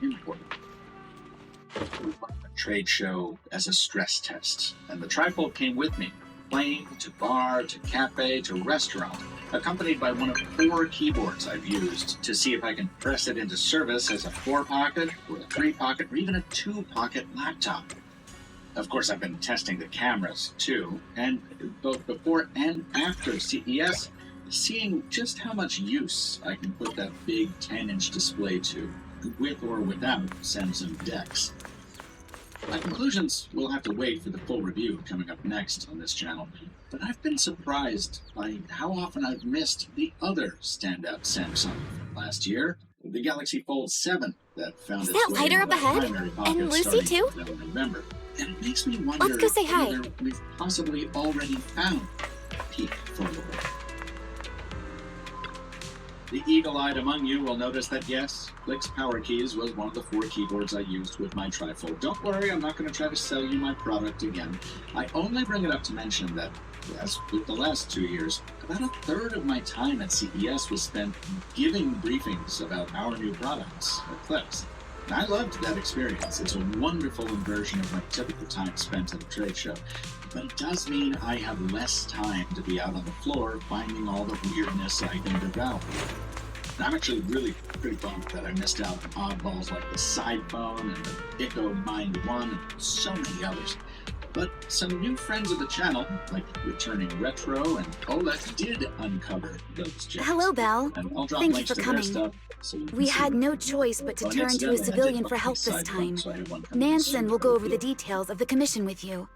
important. We went to a trade show as a stress test, and the trifold came with me. Plane to bar to cafe to restaurant, accompanied by one of 4 keyboards I've used to see if I can press it into service as a 4-pocket or a 3-pocket or even a 2-pocket laptop. Of course, I've been testing the cameras too, and both before and after CES, seeing just how much use I can put that big 10-inch display to, with or without Samsung DeX. My conclusions will have to wait for the full review coming up next on this channel, but I've been surprised by how often I've missed the other standout Samsung from last year, the Galaxy Fold 7 that found its way lighter into up my ahead? primary pocket And Lucy starting too? in November. And it makes me wonder Let's go say hi. whether we've possibly already found peak foldable. The eagle-eyed among you will notice that yes, Click's Power Keys was one of the 4 keyboards I used with my trifold. Don't worry, I'm not going to try to sell you my product again. I only bring it up to mention that, as with the last 2 years, about a third of my time at CES was spent giving briefings about our new products at Click's. And I loved that experience. It's a wonderful inversion of my typical time spent at a trade show. But it does mean I have less time to be out on the floor finding all the weirdness I can develop. And I'm actually really pretty bummed that I missed out on oddballs like the Side Phone and the Ico Mind 1 and so many others. But some new friends of the channel, like Returning Retro and Oleg, did uncover those gems. Hello, Belle. And I'll drop Thank you links for to their coming. stuff so you can We see had them. no choice but to Oh, and turn to a incidentally, I did civilian look for at help the this Side Phone, time. so I had one coming Nansen soon. will go over the details of the commission with you.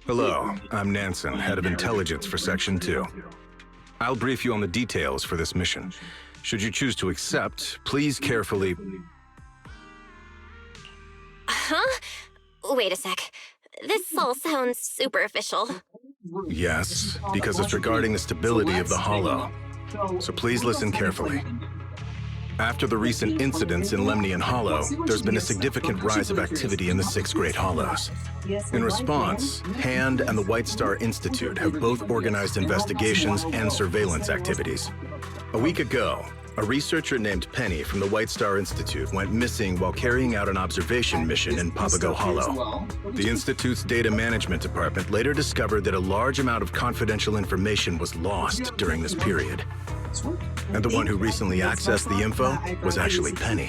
Hello, I'm Nansen, Head of Intelligence for Section 2. I'll brief you on the details for this mission. Should you choose to accept, please carefully... Huh? Wait a sec. This all sounds super official. Yes, because it's regarding the stability of the Hollow. So please listen carefully. After the recent incidents in Lemnian Hollow, there's been a significant rise of activity in the 6 Great Hollows. In response, HAND and the White Star Institute have both organized investigations and surveillance activities. A week ago, a researcher named Penny from the White Star Institute went missing while carrying out an observation mission in Papago Hollow. The Institute's data management department later discovered that a large amount of confidential information was lost during this period. And the one who recently accessed the info was actually Penny.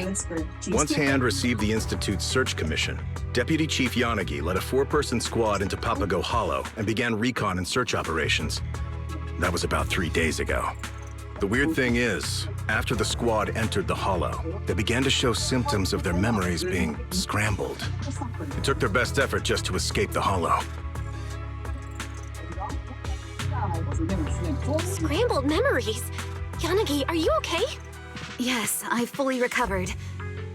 Once HAND received the Institute's search commission, Deputy Chief Yanagi led a 4-person squad into Papago Hollow and began recon and search operations. That was about 3 days ago. The weird thing is, after the squad entered the Hollow, they began to show symptoms of their memories being scrambled. It took their best effort just to escape the Hollow. Scrambled memories. Yanagi, are you okay? Yes, I've fully recovered.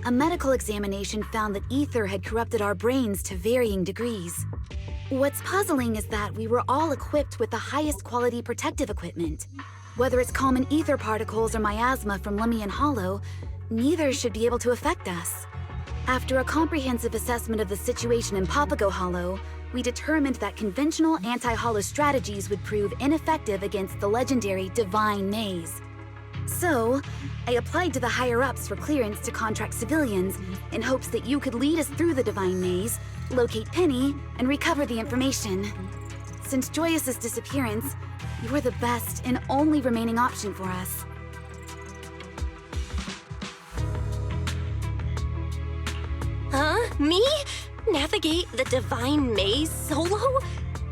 A medical examination found that ether had corrupted our brains to varying degrees. What's puzzling is that we were all equipped with the highest quality protective equipment. Whether it's common ether particles or miasma from Lemnian Hollow, neither should be able to affect us. After a comprehensive assessment of the situation in Papago Hollow, we determined that conventional anti-hollow strategies would prove ineffective against the legendary Divine Maze. So, I applied to the higher-ups for clearance to contract civilians in hopes that you could lead us through the Divine Maze, locate Penny, and recover the information. Since Joyous' disappearance, you're the best and only remaining option for us. Huh? Me? Navigate the Divine Maze solo?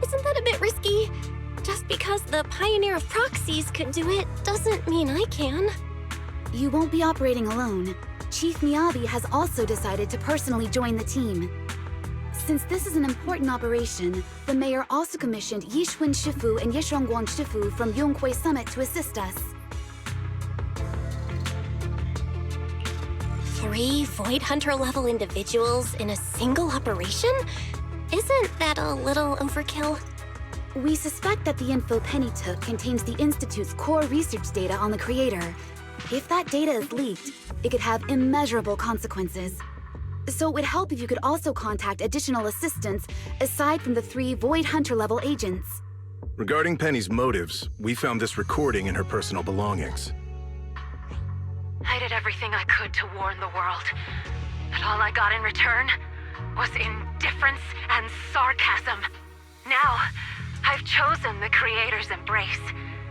Isn't that a bit risky? Just because the Pioneer of Proxies could do it doesn't mean I can. You won't be operating alone. Chief Miyabi has also decided to personally join the team. Since this is an important operation, the mayor also commissioned Yishun Shifu and Yishongguan Shifu from Yonghui Summit to assist us. 3 Void Hunter level individuals in a single operation? Isn't that a little overkill? We suspect that the info Penny took contains the Institute's core research data on the creator. If that data is leaked, it could have immeasurable consequences. So it would help if you could also contact additional assistance aside from the 3 Void Hunter level agents. Regarding Penny's motives, we found this recording in her personal belongings. How did everything I could to warn the world. But all I got in return was indifference and sarcasm. Now, I've chosen the Creator's embrace,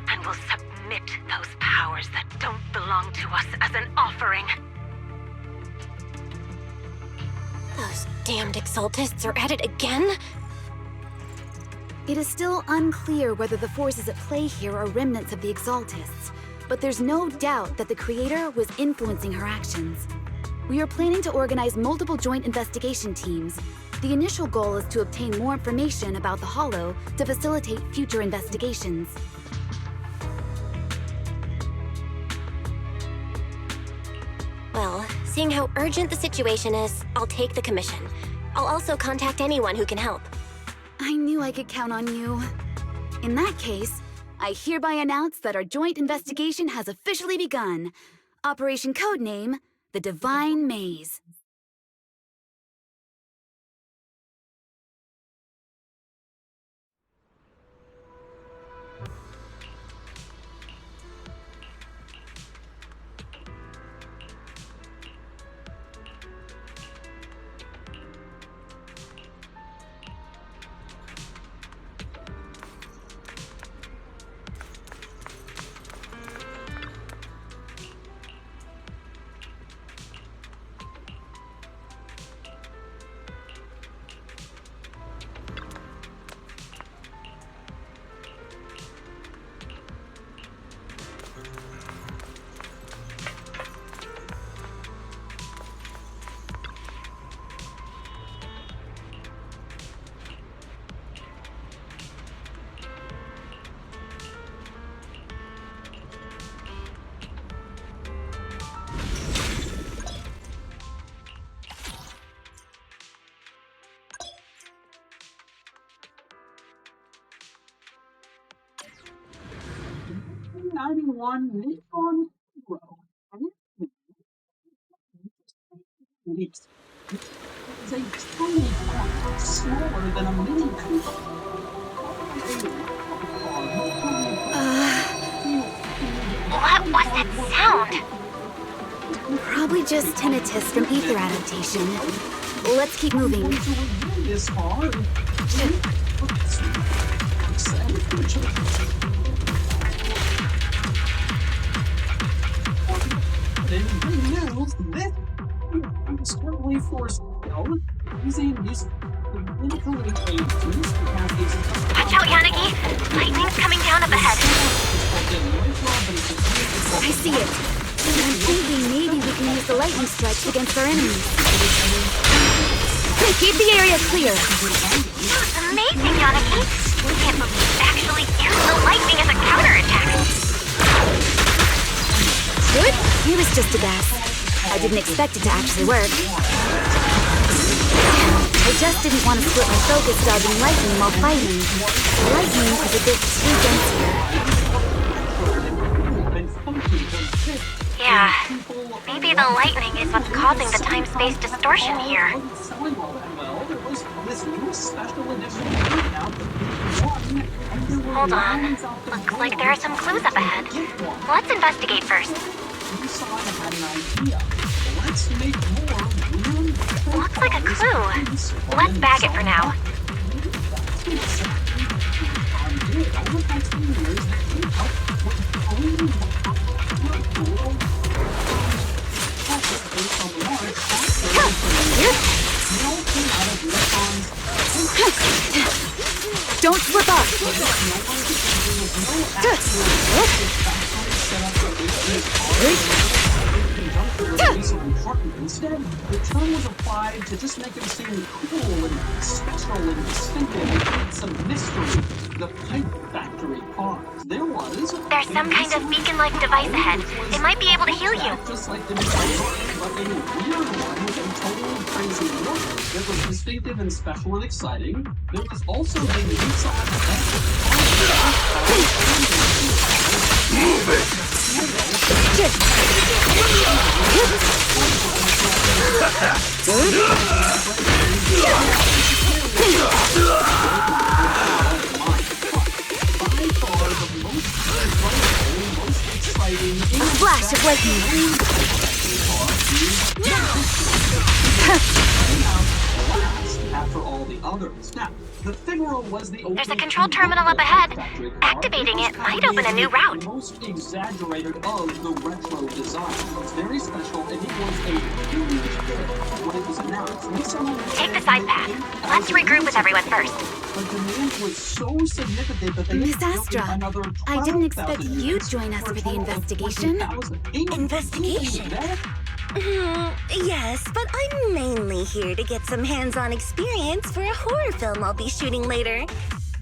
and will submit those powers that don't belong to us as an offering. Those damned Exaltists are at it again? It is still unclear whether the forces at play here are remnants of the Exaltists, but there's no doubt that the Creator was influencing her actions. We are planning to organize multiple joint investigation teams. The initial goal is to obtain more information about the Hollow to facilitate future investigations. Well, seeing how urgent the situation is, I'll take the commission. I'll also contact anyone who can help. I knew I could count on you. In that case, I hereby announce that our joint investigation has officially begun. Operation Codename, the Divine Maze. Nikon Hero. It's a tiny font, smaller than a mini Cooper. What was that sound? Probably just tinnitus from ether adaptation. Let's keep moving. This hard. This totally forced Belle using these manipulating agents. Watch out, Yanagi! Lightning's coming down up ahead. I see it. I'm thinking maybe we can use the lightning strikes against our enemies. Keep the area clear. That was amazing, Yanagi! I can't believe you actually used the lightning as a counterattack. Good? It was just a guess. I didn't expect it to actually work. I just didn't want to split my focus dodging lightning while fighting. Lightning is a bit too dense here. Yeah, maybe the lightning is what's causing the time-space distortion here. Hold on. Looks like there are some clues up ahead. Let's investigate first. Looks like a clue. Let's bag it for now. Don't slip up! Instead, the term was applied to just make him seem cool and special and distinctive and create some mystery. The pipe factory cars. There's some kind of beacon-like device ahead. It might be able to heal you. Just like the but a weird one with a totally crazy look that was distinctive and special and exciting. There was also the inside Move it! A flash of lightning. After all the others. Now, the Figaro was the only... There's a control terminal up ahead. Activating it might open a new route. The most exaggerated of the retro design. It was very special, and it was a huge hit when it was announced. Take the side path. Let's regroup with everyone first. The demand was so significant that they Miss Astra, I didn't expect you'd join us for the investigation. Investigation? Yes, but I'm mainly here to get some hands-on experience for a horror film I'll be shooting later.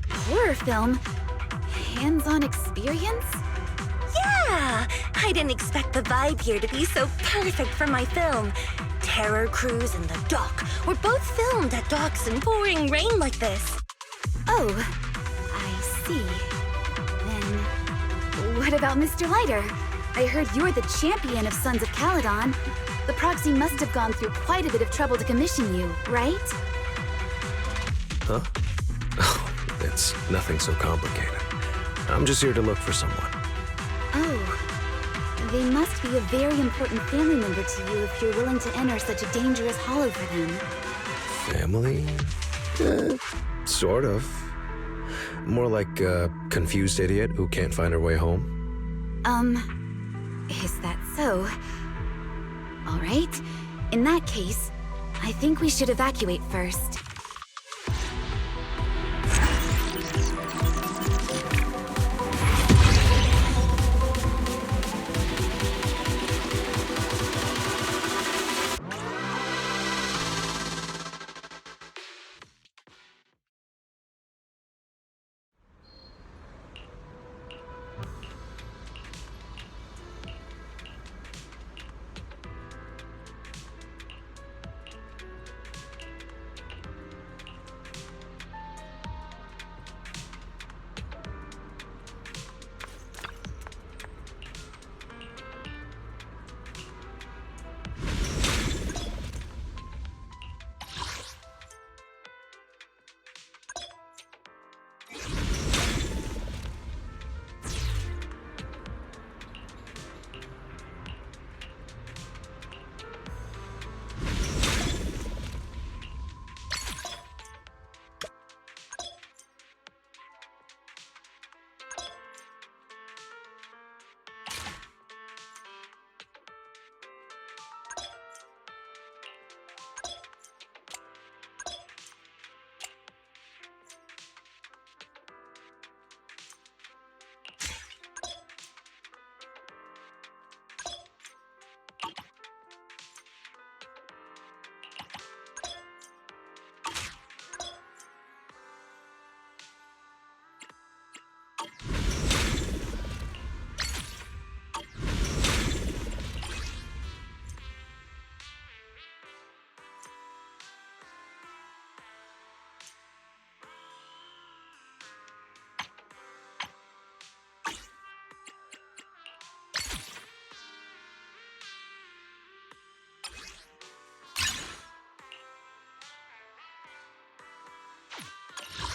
Horror film? Hands-on experience? Yeah! I didn't expect the vibe here to be so perfect for my film. Terror Cruise and The Dock were both filmed at docks in pouring rain like this. Oh, I see. Then, what about Mr. Leiter? I heard you're the champion of Sons of Caledon. The proxy must have gone through quite a bit of trouble to commission you, right? Huh? Oh, it's nothing so complicated. I'm just here to look for someone. Oh, they must be a very important family member to you if you're willing to enter such a dangerous hollow for them. Family? Sort of. More like a confused idiot who can't find her way home. Is that so? All right. In that case, I think we should evacuate first.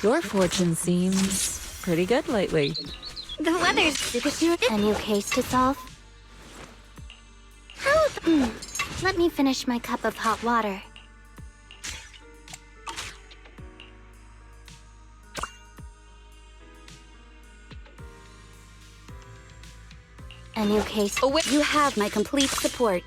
Your fortune seems pretty good lately. The weather's super. A new case to solve. Let me finish my cup of hot water. A new case. Oh, wait. You have my complete support.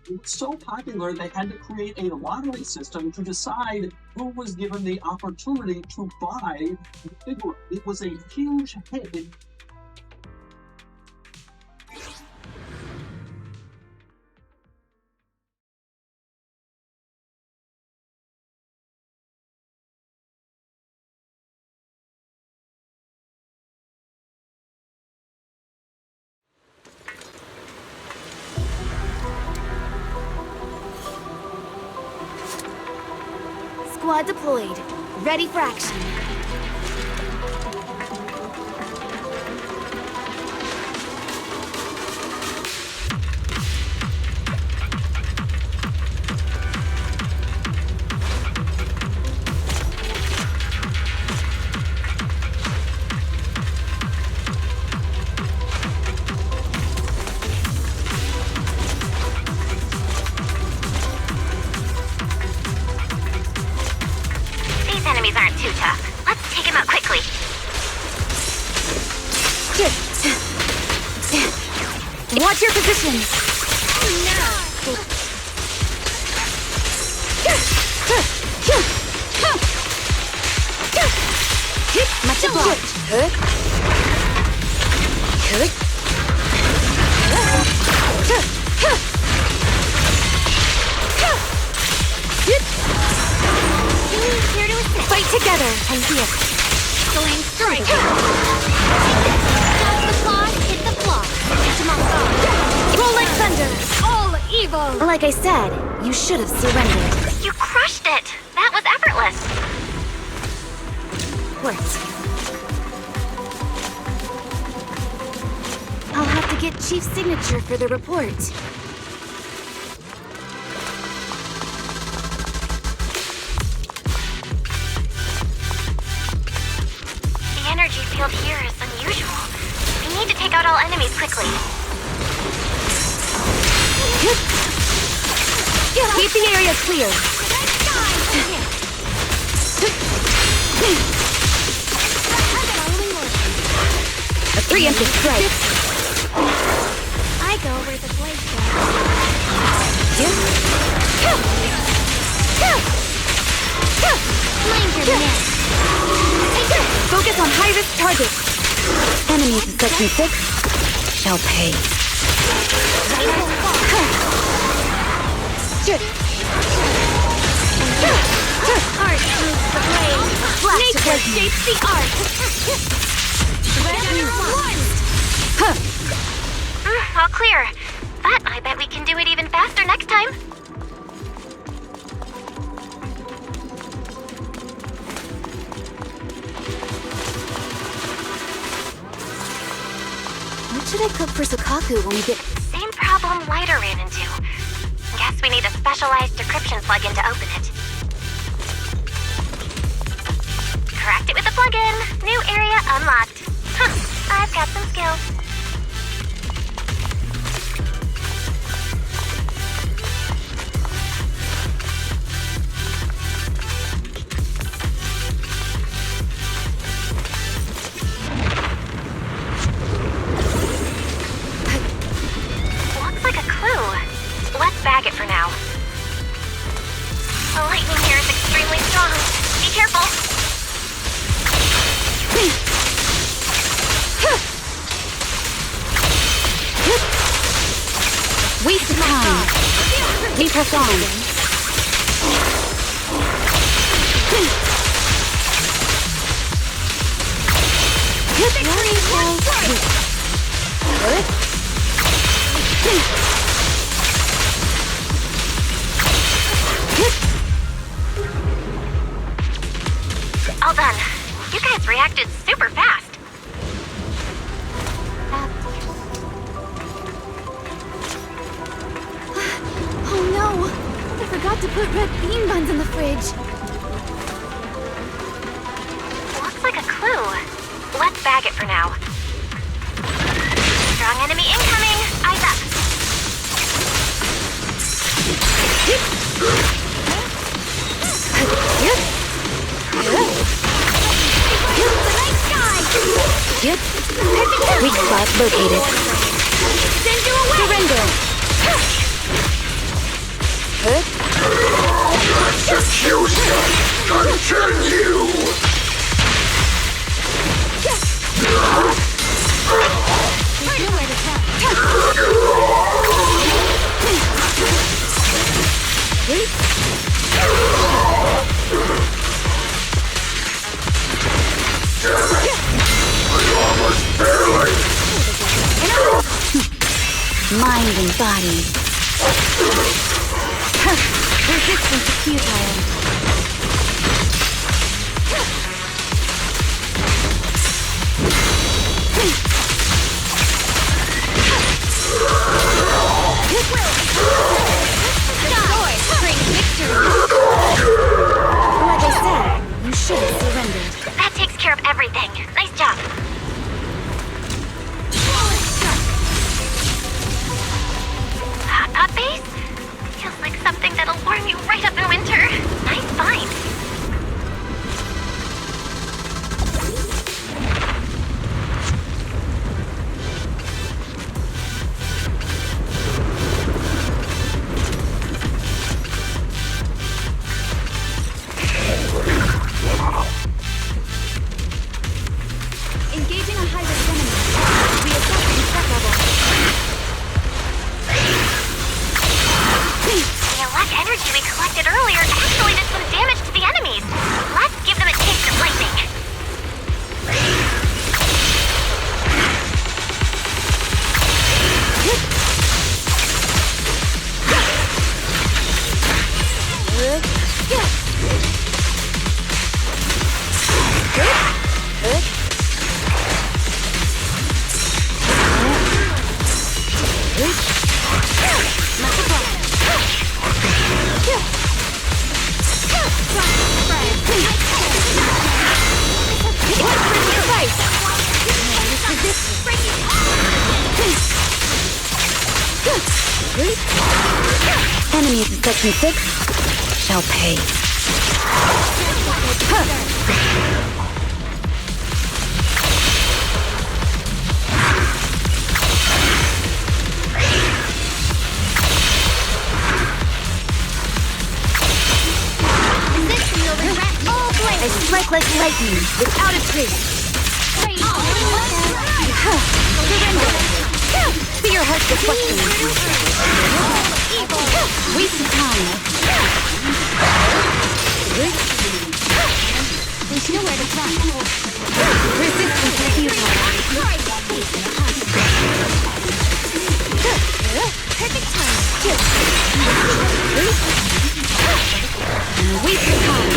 It was so popular they had to create a lottery system to decide who was given the opportunity to buy the Figaro. It was a huge hit. Squad deployed. Ready for action. Watch your position. Much obliged. Here to assist. Fight together. I'm here. Going strike. Dodge the claws, hit the floor. Catch him off guard. Roll like thunder. All evil. Like I said, you should have surrendered. You crushed it. That was effortless. Worked. I'll have to get Chief's signature for the report. The energy field here is unusual. We need to take out all enemies quickly. Keep the area clear. A preemptive strike. I go where the blade goes. Flames your man. Focus on high-risk targets. Enemies of Section 6 shall pay. Art moves the blade. Nature shapes the art. All clear. But I bet we can do it even faster next time. What should I cook for Sukaku when we get... Same problem Lighter ran into. Guess we need a specialized decryption plugin to open it. Cracked it with a plugin. New area unlocked. Huh, I've got some skills. Looks like a clue. Let's bag it for now. The lightning here is extremely strong. Be careful. Waste of time. We press on. All done. You guys reacted super fast. Oh no! I forgot to put red bean buns in the fridge. Looks like a clue. Let's bag it for now. Strong enemy incoming. Eyes up. Yep. Weak spot located. Send you away. Surrender. Execution continue! Mind and body. Resistance is futile. Like I said, you should have surrendered. That takes care of everything. Nice job. Hot base? Feels like something that'll warm you right up in winter. Nice find. Enemies in Section 6 shall pay. I strike like lightning without a trace. Surrender. Fear has the question. Waste of time. There's nowhere to run. Resistance is futile. Perfect time. Waste of time.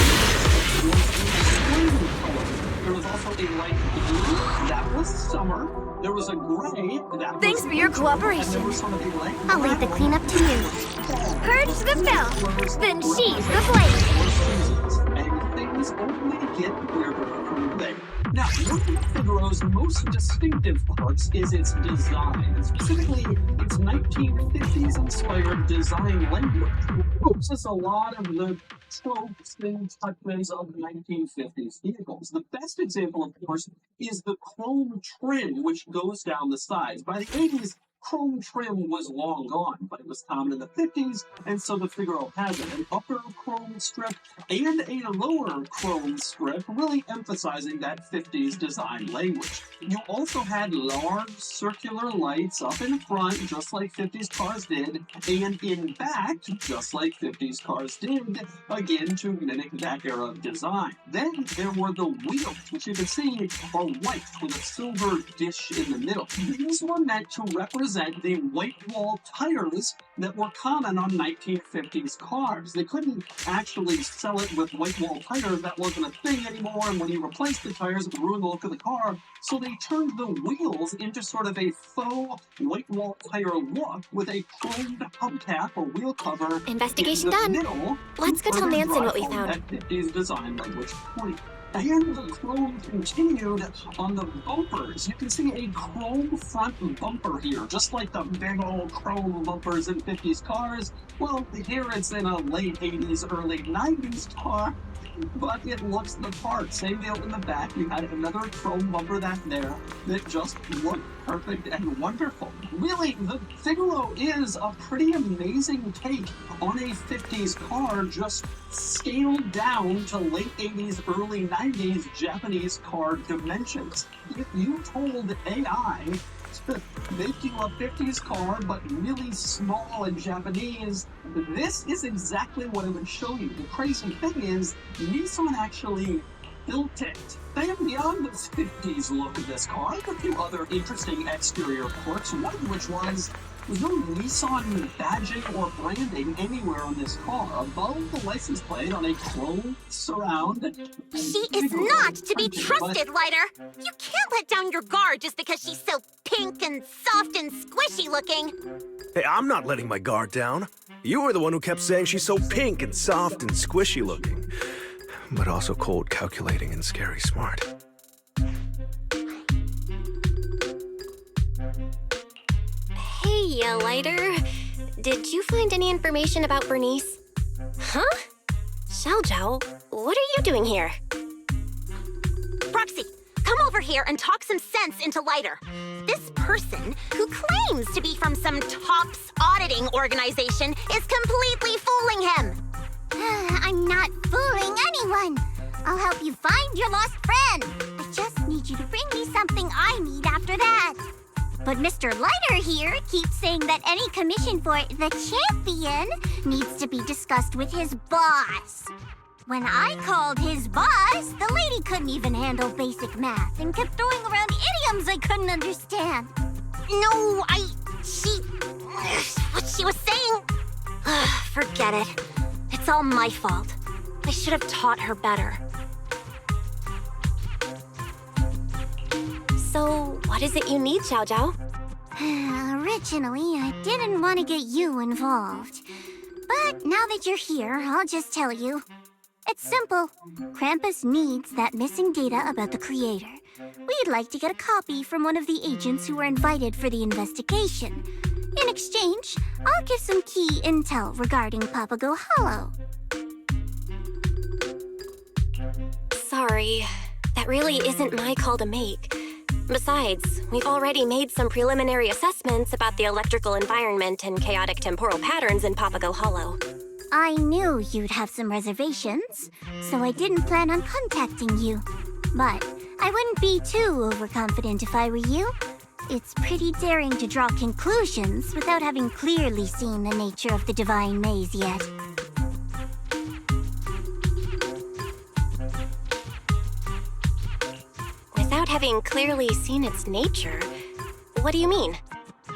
There was also a light blue, that was summer. There was a gray, that was Thanks for your cooperation. and there was some of the light I'll leave the cleanup to you. Purge the Belle, then she's the flame. and things only get weirder from there. Now, one of Figaro's most distinctive parts is its design, and specifically its 1950s-inspired design language. It uses a lot of the tropes and touches of 1950s vehicles. The best example, of course, is the chrome trim, which goes down the sides. By the 80s, chrome trim was long gone, but it was common in the 50s, and so the Figaro has it. An upper chrome strip and a lower chrome strip, really emphasizing that 50s design language. You also had large circular lights up in front, just like 50s cars did, and in back, just like 50s cars did, again to mimic that era of design. Then there were the wheels, which you can see are white with a silver dish in the middle. These were meant to represent the white wall tires that were common on 1950s cars. They couldn't actually sell it with white wall tires, that wasn't a thing anymore, and when you replaced the tires, it would ruin the look of the car, so they turned the wheels into sort of a faux white wall tire look with a chromed hubcap or wheel cover. Investigation in the done. middle. Let's go tell Nansen what we Drive found. home That 50s design language point. And the chrome continued on the bumpers. You can see a chrome front bumper here, just like the big old chrome bumpers in 50s cars. Well, here it's in a late 80s, early 90s car, but it looks the part. Same deal in the back. You had another chrome bumper that just looked perfect and wonderful. Really, the Figaro is a pretty amazing take on a 50s car, just scaled down to late 80s, early 90s Japanese car dimensions. If you told AI to make you a 50s car, but really small and Japanese, this is exactly what it would show you. The crazy thing is, Nissan actually built it. Then beyond the 50s look of this car, a few other interesting exterior quirks, one of which was there's no Nissan badging or branding anywhere on this car. Above the license plate on a chrome surround. She is not to be trusted, Lighter. You can't let down your guard just because she's so pink and soft and squishy looking. Hey, I'm not letting my guard down. You were the one who kept saying she's so pink and soft and squishy looking. But also cold, calculating, and scary smart. Hey, Lighter. Did you find any information about Bernice? Huh? Xiaojiao, what are you doing here? Roxy, come over here and talk some sense into Lighter. This person, who claims to be from some TOPS auditing organization, is completely fooling him. I'm not fooling anyone. I'll help you find your lost friend. I just need you to bring me something I need after that. But Mr. Lighter here keeps saying that any commission for the champion needs to be discussed with his boss. When I called his boss, the lady couldn't even handle basic math and kept throwing around idioms I couldn't understand. No, what she was saying? Forget it. It's all my fault. I should have taught her better. So, what is it you need, Xiaojiao? Originally, I didn't want to get you involved. But now that you're here, I'll just tell you. It's simple. Krampus needs that missing data about the creator. We'd like to get a copy from one of the agents who were invited for the investigation. In exchange, I'll give some key intel regarding Papago Hollow. Sorry, that really isn't my call to make. Besides, we've already made some preliminary assessments about the electrical environment and chaotic temporal patterns in Papago Hollow. I knew you'd have some reservations, so I didn't plan on contacting you. But I wouldn't be too overconfident if I were you. It's pretty daring to draw conclusions without having clearly seen the nature of the divine maze yet. Without having clearly seen its nature? What do you mean?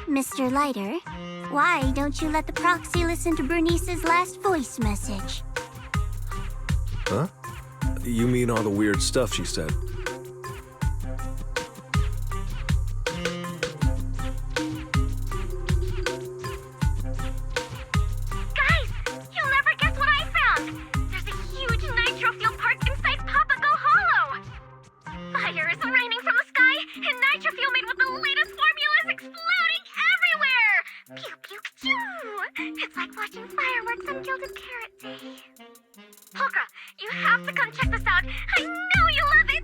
Mr. Leiter, why don't you let the proxy listen to Bernice's last voice message? Huh? You mean all the weird stuff she said? Guys, you'll never guess what I found! There's a huge nitro-fuel park inside Papago Hollow! Fire is raining from the sky, and nitro-fuel made with the latest formula is exploding everywhere! Pew pew pew! It's like watching fireworks on Gilded Carrot Day. Polka, you have to come check this out! I know you'll love it!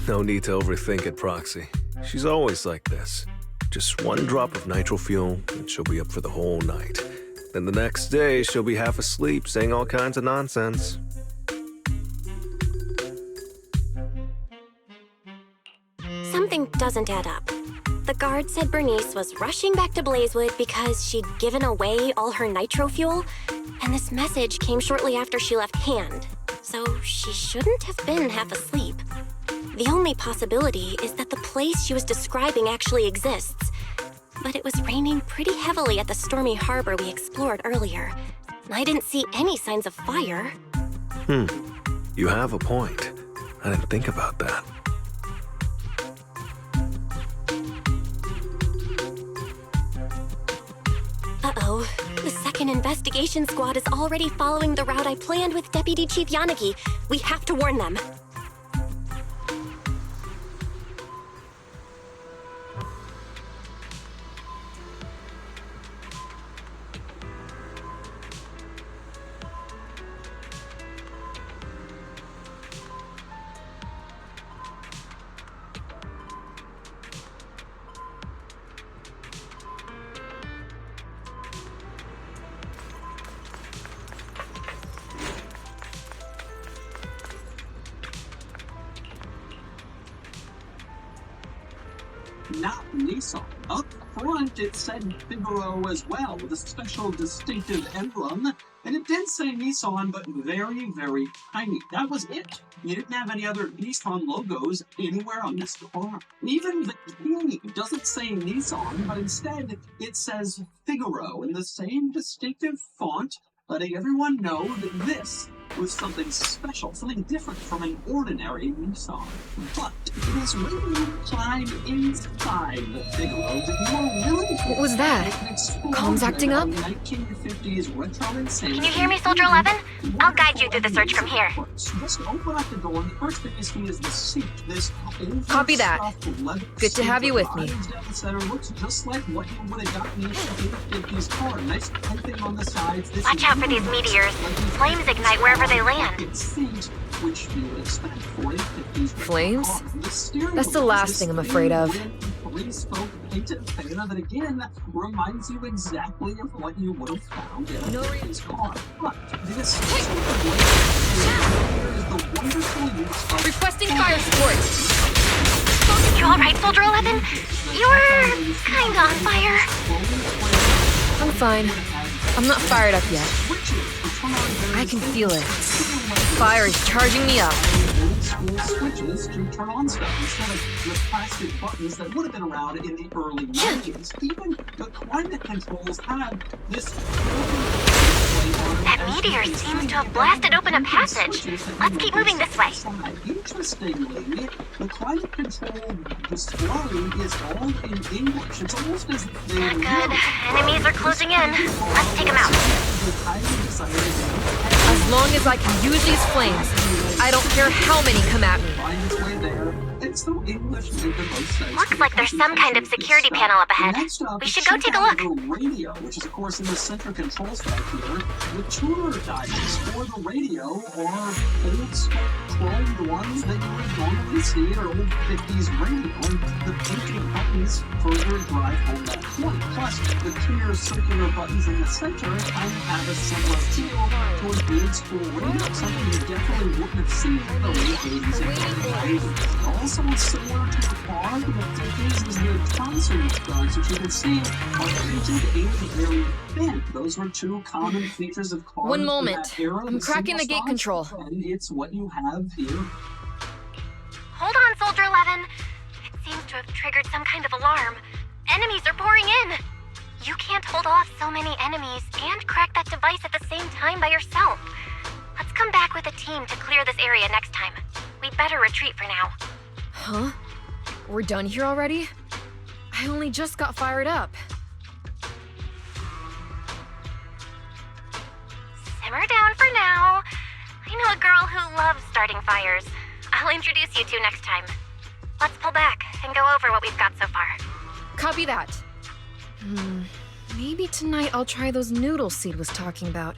No need to overthink it, Proxy. She's always like this. Just one drop of nitro fuel, and she'll be up for the whole night. Then the next day, she'll be half asleep, saying all kinds of nonsense. Something doesn't add up. The guard said Bernice was rushing back to Blazewood because she'd given away all her nitro fuel, and this message came shortly after she left hand, so she shouldn't have been half asleep. The only possibility is that the place she was describing actually exists, but it was raining pretty heavily at the stormy harbor we explored earlier, and I didn't see any signs of fire. You have a point. I didn't think about that. Uh-oh. The second investigation squad is already following the route I planned with Deputy Chief Yanagi. We have to warn them. Not Nissan. Up front, it said Figaro as well, with a special distinctive emblem. And it did say Nissan, but very, very tiny. That was it. You didn't have any other Nissan logos anywhere on this car. Even the key doesn't say Nissan, but instead it says Figaro in the same distinctive font, letting everyone know that this was something special, something different from an ordinary Nissan. But it is when you climb inside the Figaro that you are really... What was that? Comms acting up? 1950s retro insanity. Can you hear me, Soldier 11? I'll guide you through the search from here. Just open up the door, and the first thing you see is the seat. This Copy that. Good to have you with me. Down the center looks just like what you would have gotten in a 50s car. Nice piping on the sides. This Watch out for these meteors. Flames ignite wherever they land. Which you would expect for a 50s Flames? car. That's the last thing I'm afraid of. Three-spoke painted Fana that again reminds you exactly of what you would have found in a 50s car. But this is the wonderful use of Requesting fire support! You alright, Soldier 11? You're kinda on fire. I'm fine. I'm not fired up yet. I can feel it. Fire is charging me up. Switches to turn on stuff instead of the plastic buttons that would have been around in the early 90s. Even the climate controls had this. That meteor seems to have blasted open a passage. Let's keep moving this way. Interestingly, the climate control display is all in English. It's almost as if they Not good. Enemies are closing in. Let's take them out. As long as I can use these flames, I don't care how many come at me. Okay, so English made the most sense. Looks like there's some kind of security panel up ahead. We should go take a look. The radio, which is of course in the center control stack here, the tuner dials for the radio are old school chromed ones that you would normally see in an old 50s radio, and the blinking buttons further drive home that point. Plus, the clear circular buttons in the center kind of have a similar feel to an old school radio, something you definitely wouldn't have seen in the late 80s and early 90s. Also similar to the car in the 50s is the console guards, which you can see are printed and very thin. Those were two common features of cars. One moment. In that era. I'm cracking the gate control. And it's what you have here. Hold on, Soldier 11. It seems to have triggered some kind of alarm. Enemies are pouring in. You can't hold off so many enemies and crack that device at the same time by yourself. Let's come back with a team to clear this area next time. We'd better retreat for now. Huh? We're done here already? I only just got fired up. Simmer down for now. I know a girl who loves starting fires. I'll introduce you two next time. Let's pull back and go over what we've got so far. Copy that. Maybe tonight I'll try those noodles Seed was talking about.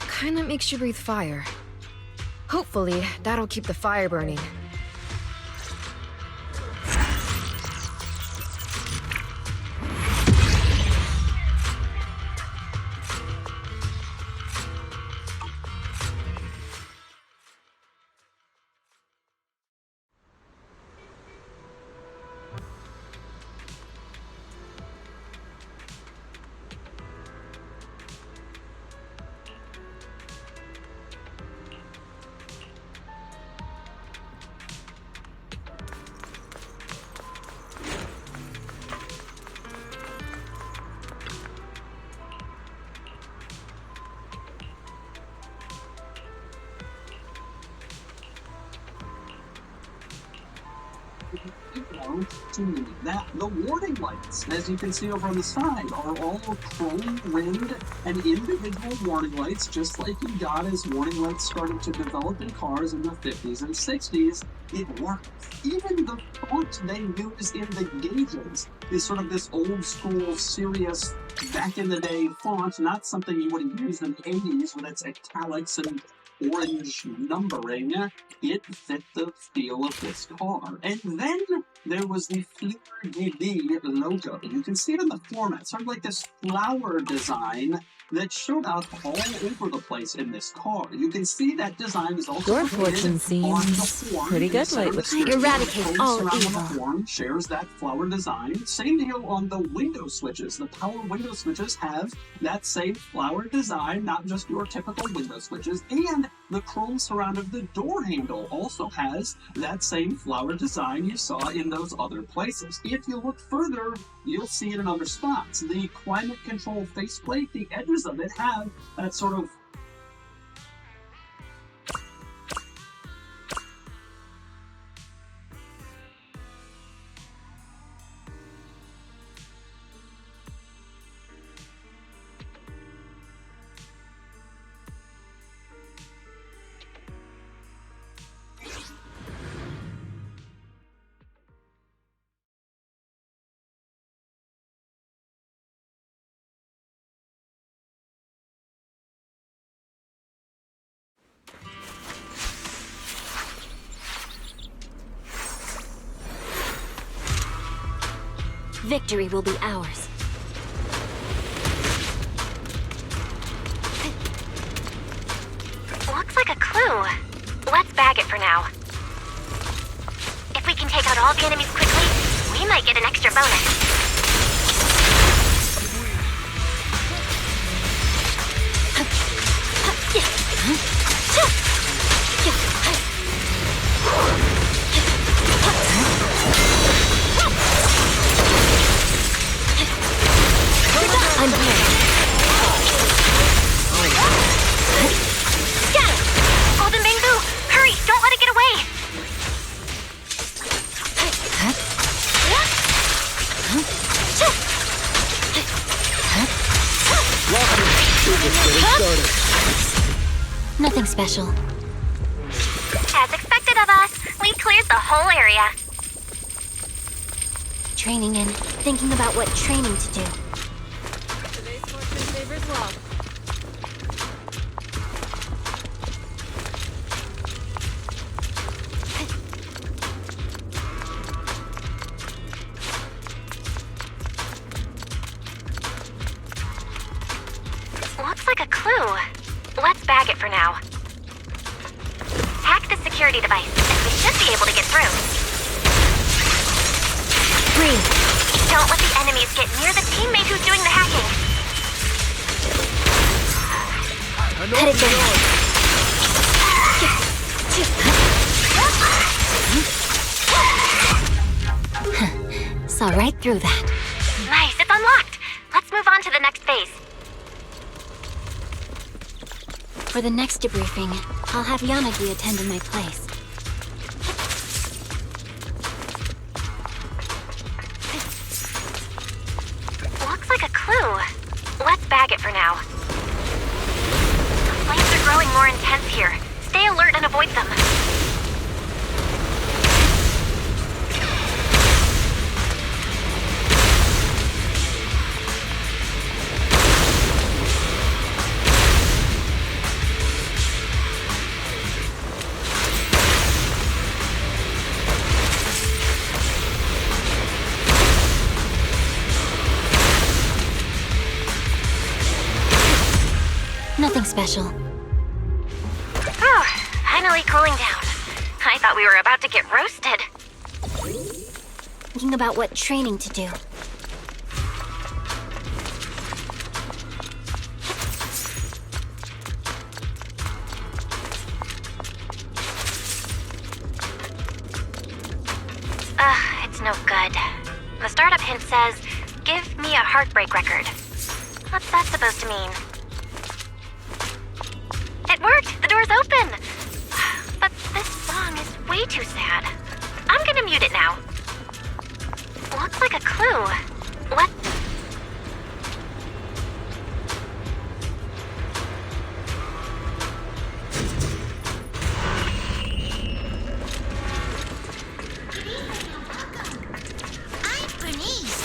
The kind that makes you breathe fire. Hopefully, that'll keep the fire burning. That the warning lights, as you can see over on the side, are all chrome-rimmed and individual warning lights, just like you got as warning lights started to develop in cars in the 50s and 60s. It works. Even the font they use in the gauges is sort of this old-school, serious, back-in-the-day font, not something you would have used in the 80s with its italics and orange numbering. It fit the feel of this car. And then there was the Fleur de Lis logo. You can see it in the format, sort of like this flower design that showed up all over the place in this car. You can see that design is also Your fortune seems pretty good lately. Eradicate all evil. The horn shares that flower design. Same deal on the window switches. The power window switches have that same flower design, not just your typical window switches. And the chrome surround of the door handle also has that same flower design you saw in those other places. If you look further, you'll see it in other spots. The climate control faceplate, the edges of it have that sort of Victory will be ours. Looks like a clue. Let's bag it for now. If we can take out all the enemies quickly, we might get an extra bonus. I'm here. Scatter! Golden Bamboo! Hurry! Don't let it get away! Nothing special. As expected of us, we clears the whole area. Training in, thinking about what training to do. Today's fortune favors love. Looks like a clue. Let's bag it for now. Hack the security device, and we should be able to get through. Breathe. Don't let the enemies get near the teammate who's doing the hacking. Headed down. Saw right through that. Nice, it's unlocked. Let's move on to the next phase. For the next debriefing, I'll have Yanagi attend in my place. Looks like a clue. Let's bag it for now. The flames are growing more intense here. Stay alert and avoid them. Nothing special. Oh, finally cooling down. I thought we were about to get roasted. Thinking about what training to do. It's no good. The startup hint says, "Give me a heartbreak record." What's that supposed to mean? It worked! The door's open! But this song is way too sad. I'm gonna mute it now. Looks like a clue. What? I'm Bernice,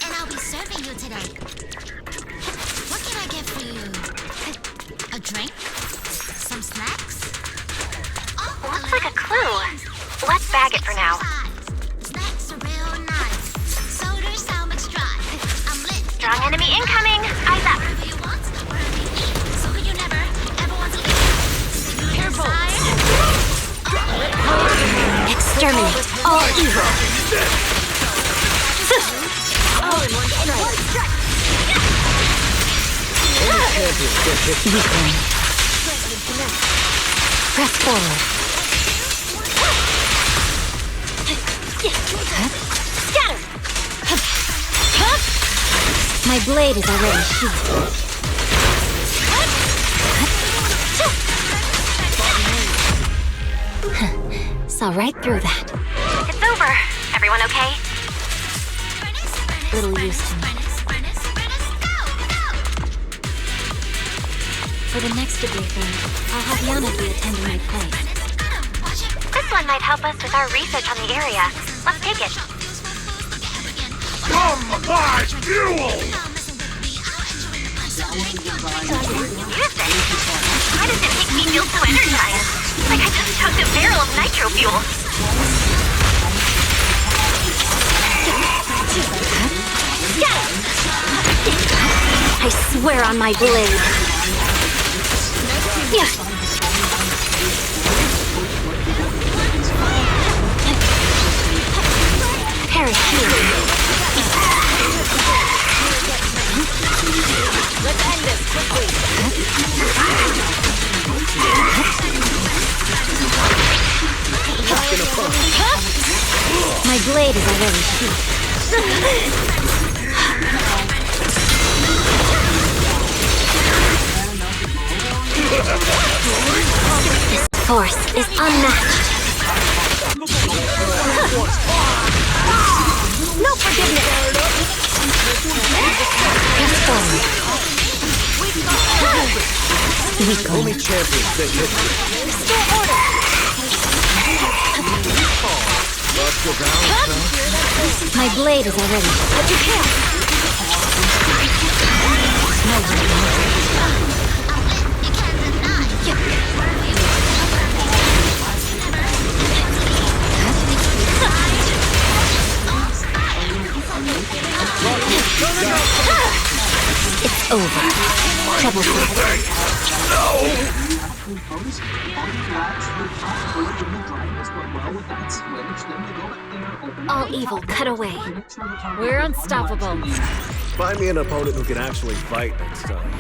and I'll be serving you today. What can I get for you? A drink? Some snacks? Looks like a clue. Let's bag it for now. Snacks are real nice. Soda's so much dry. I'm lit. Strong enemy incoming! Eyes up! Whatever you want, wherever you eat. So you never, ever want to leave. Careful! Exterminate all evil! All in one strike. Weakling. Press forward. Scatter! My blade is already sheathed. Saw right through that. It's over. Everyone okay? Little used to me. For the next debriefing, I'll have Yanagi attend in my place. This one might help us with our research on the area. Let's take it. Come by fuel! Music? Why does it make me feel so energized? Like I just chugged a barrel of nitro fuel. I swear on my blade. Yeah. Parachute. Let's end this quickly. My blade is already sheathed. This force is unmatched. No forgiveness. Press forward. Weakling. Only champions that hit me. Restore order. My blade is already. What you can. It's over. Trouble solved. All evil, cut away. We're unstoppable. Find me an opponent who can actually fight next time.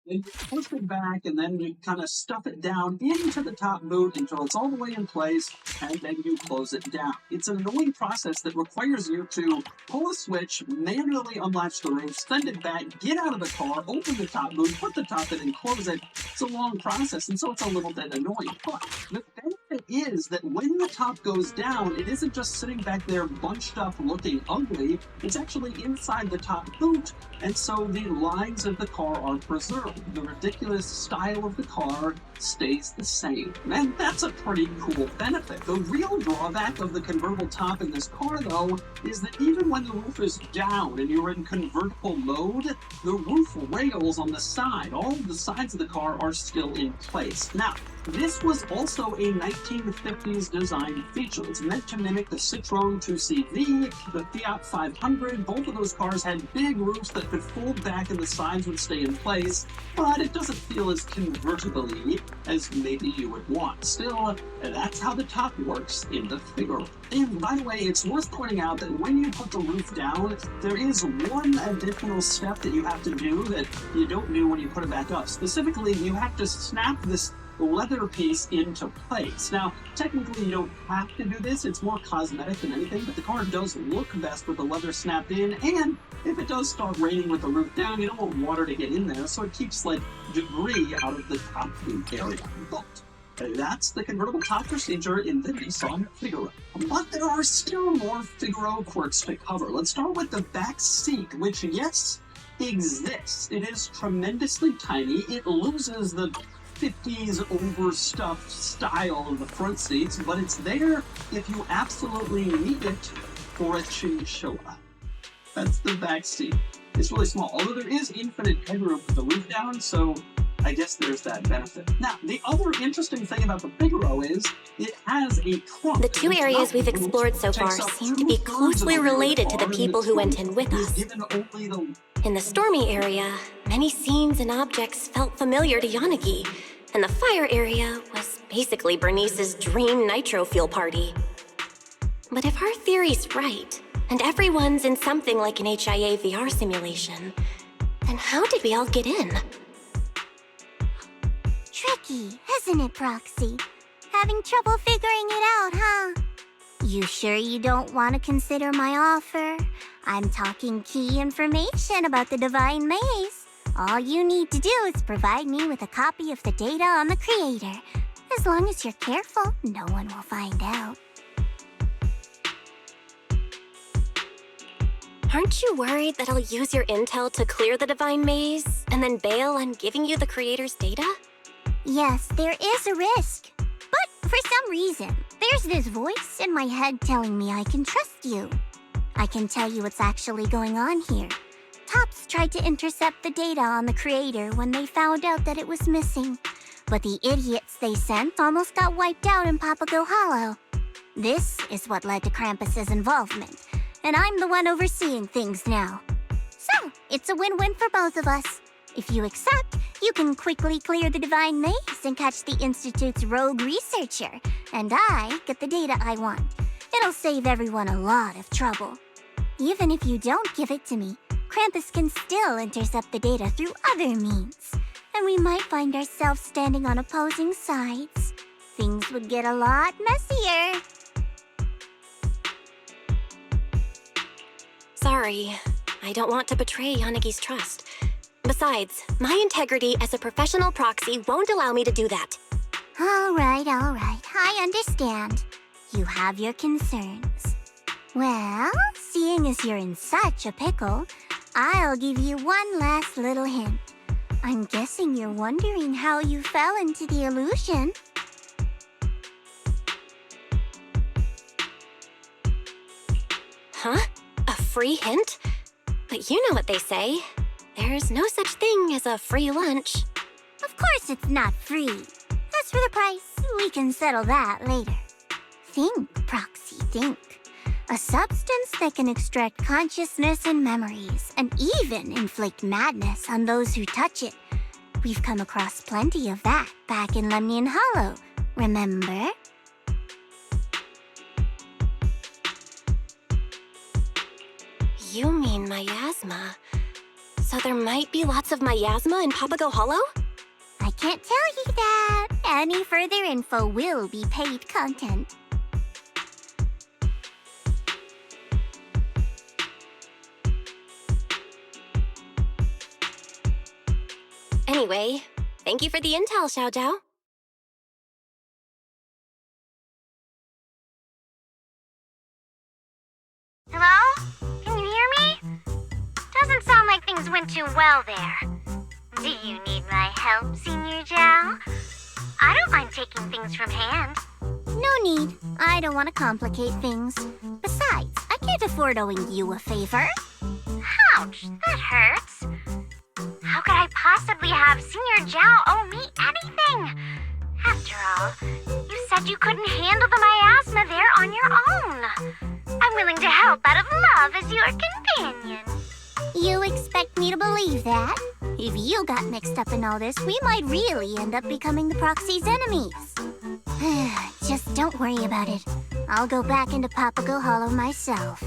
Then you push it back, and then you kind of stuff it down into the top boot until it's all the way in place, and then you close it down. It's an annoying process that requires you to pull a switch, manually unlatch the roof, send it back, get out of the car, open the top boot, put the top in, and close it. It's a long process, and so it's a little bit annoying. But the benefit is that when the top goes down, it isn't just sitting back there bunched up looking ugly. It's actually inside the top boot, and so the lines of the car are preserved. The ridiculous style of the car stays the same. And that's a pretty cool benefit. The real drawback of the convertible top in this car, though, is that even when the roof is down and you're in convertible mode, the roof rails on the side, all of the sides of the car are still in place. Now, this was also a 1950s design feature. It's meant to mimic the Citroën 2CV, the Fiat 500. Both of those cars had big roofs that could fold back and the sides would stay in place, but it doesn't feel as convertible-y as maybe you would want. Still, that's how the top works in the Figaro. And by the way, it's worth pointing out that when you put the roof down, there is one additional step that you have to do that you don't do when you put it back up. Specifically, you have to snap this leather piece into place. Now, technically you don't have to do this, it's more cosmetic than anything, but the car does look best with the leather snapped in, and if it does start raining with the roof down, you don't want water to get in there, so it keeps like debris out of the top boot area. But that's the convertible top procedure in the Nissan Figaro. But there are still more Figaro quirks to cover. Let's start with the back seat, which, yes, exists. It is tremendously tiny. It loses the 50s overstuffed style of the front seats, but it's there if you absolutely need it for a chinchilla. That's the back seat. It's really small, although there is infinite headroom with the roof down, so I guess there's that benefit. Now, the other interesting thing about the Figaro is it has a trunk. The two areas we've explored so far seem to be closely related to the people who went in with us. In the stormy area, many scenes and objects felt familiar to Yanagi, and the fire area was basically Bernice's dream nitro fuel party. But if our theory's right, and everyone's in something like an HIA VR simulation, then how did we all get in? Tricky, isn't it, Proxy? Having trouble figuring it out, huh? You sure you don't want to consider my offer? I'm talking key information about the Divine Maze. All you need to do is provide me with a copy of the data on the creator. As long as you're careful, no one will find out. Aren't you worried that I'll use your intel to clear the Divine Maze, and then bail on giving you the creator's data? Yes, there is a risk. But for some reason, there's this voice in my head telling me I can trust you. I can tell you what's actually going on here. Tops tried to intercept the data on the creator when they found out that it was missing, but the idiots they sent almost got wiped out in Papago Hollow. This is what led to Krampus's involvement, and I'm the one overseeing things now. So, it's a win-win for both of us. If you accept, you can quickly clear the Divine Maze and catch the Institute's rogue researcher, and I get the data I want. It'll save everyone a lot of trouble. Even if you don't give it to me, Krampus can still intercept the data through other means, and we might find ourselves standing on opposing sides. Things would get a lot messier. Sorry, I don't want to betray Yanagi's trust. Besides, my integrity as a professional proxy won't allow me to do that. All right. I understand. You have your concerns. Well, seeing as you're in such a pickle, I'll give you one last little hint. I'm guessing you're wondering how you fell into the illusion. Huh? A free hint? But you know what they say. There's no such thing as a free lunch. Of course it's not free. As for the price, we can settle that later. Think, Proxy, think. A substance that can extract consciousness and memories, and even inflict madness on those who touch it. We've come across plenty of that back in Lemnian Hollow, remember? You mean miasma. So there might be lots of miasma in Papago Hollow? I can't tell you that. Any further info will be paid content. Anyway, thank you for the intel, Xiao Zhao. Hello? Can you hear me? Doesn't sound like things went too well there. Do you need my help, Senior Zhao? I don't mind taking things from hand. No need. I don't want to complicate things. Besides, I can't afford owing you a favor. Ouch, that hurts. How could I possibly have Senior Zhao owe me anything? After all, you said you couldn't handle the miasma there on your own. I'm willing to help out of love as your companion. You expect me to believe that? If you got mixed up in all this, we might really end up becoming the Proxy's enemies. Just don't worry about it. I'll go back into Papago Hollow myself.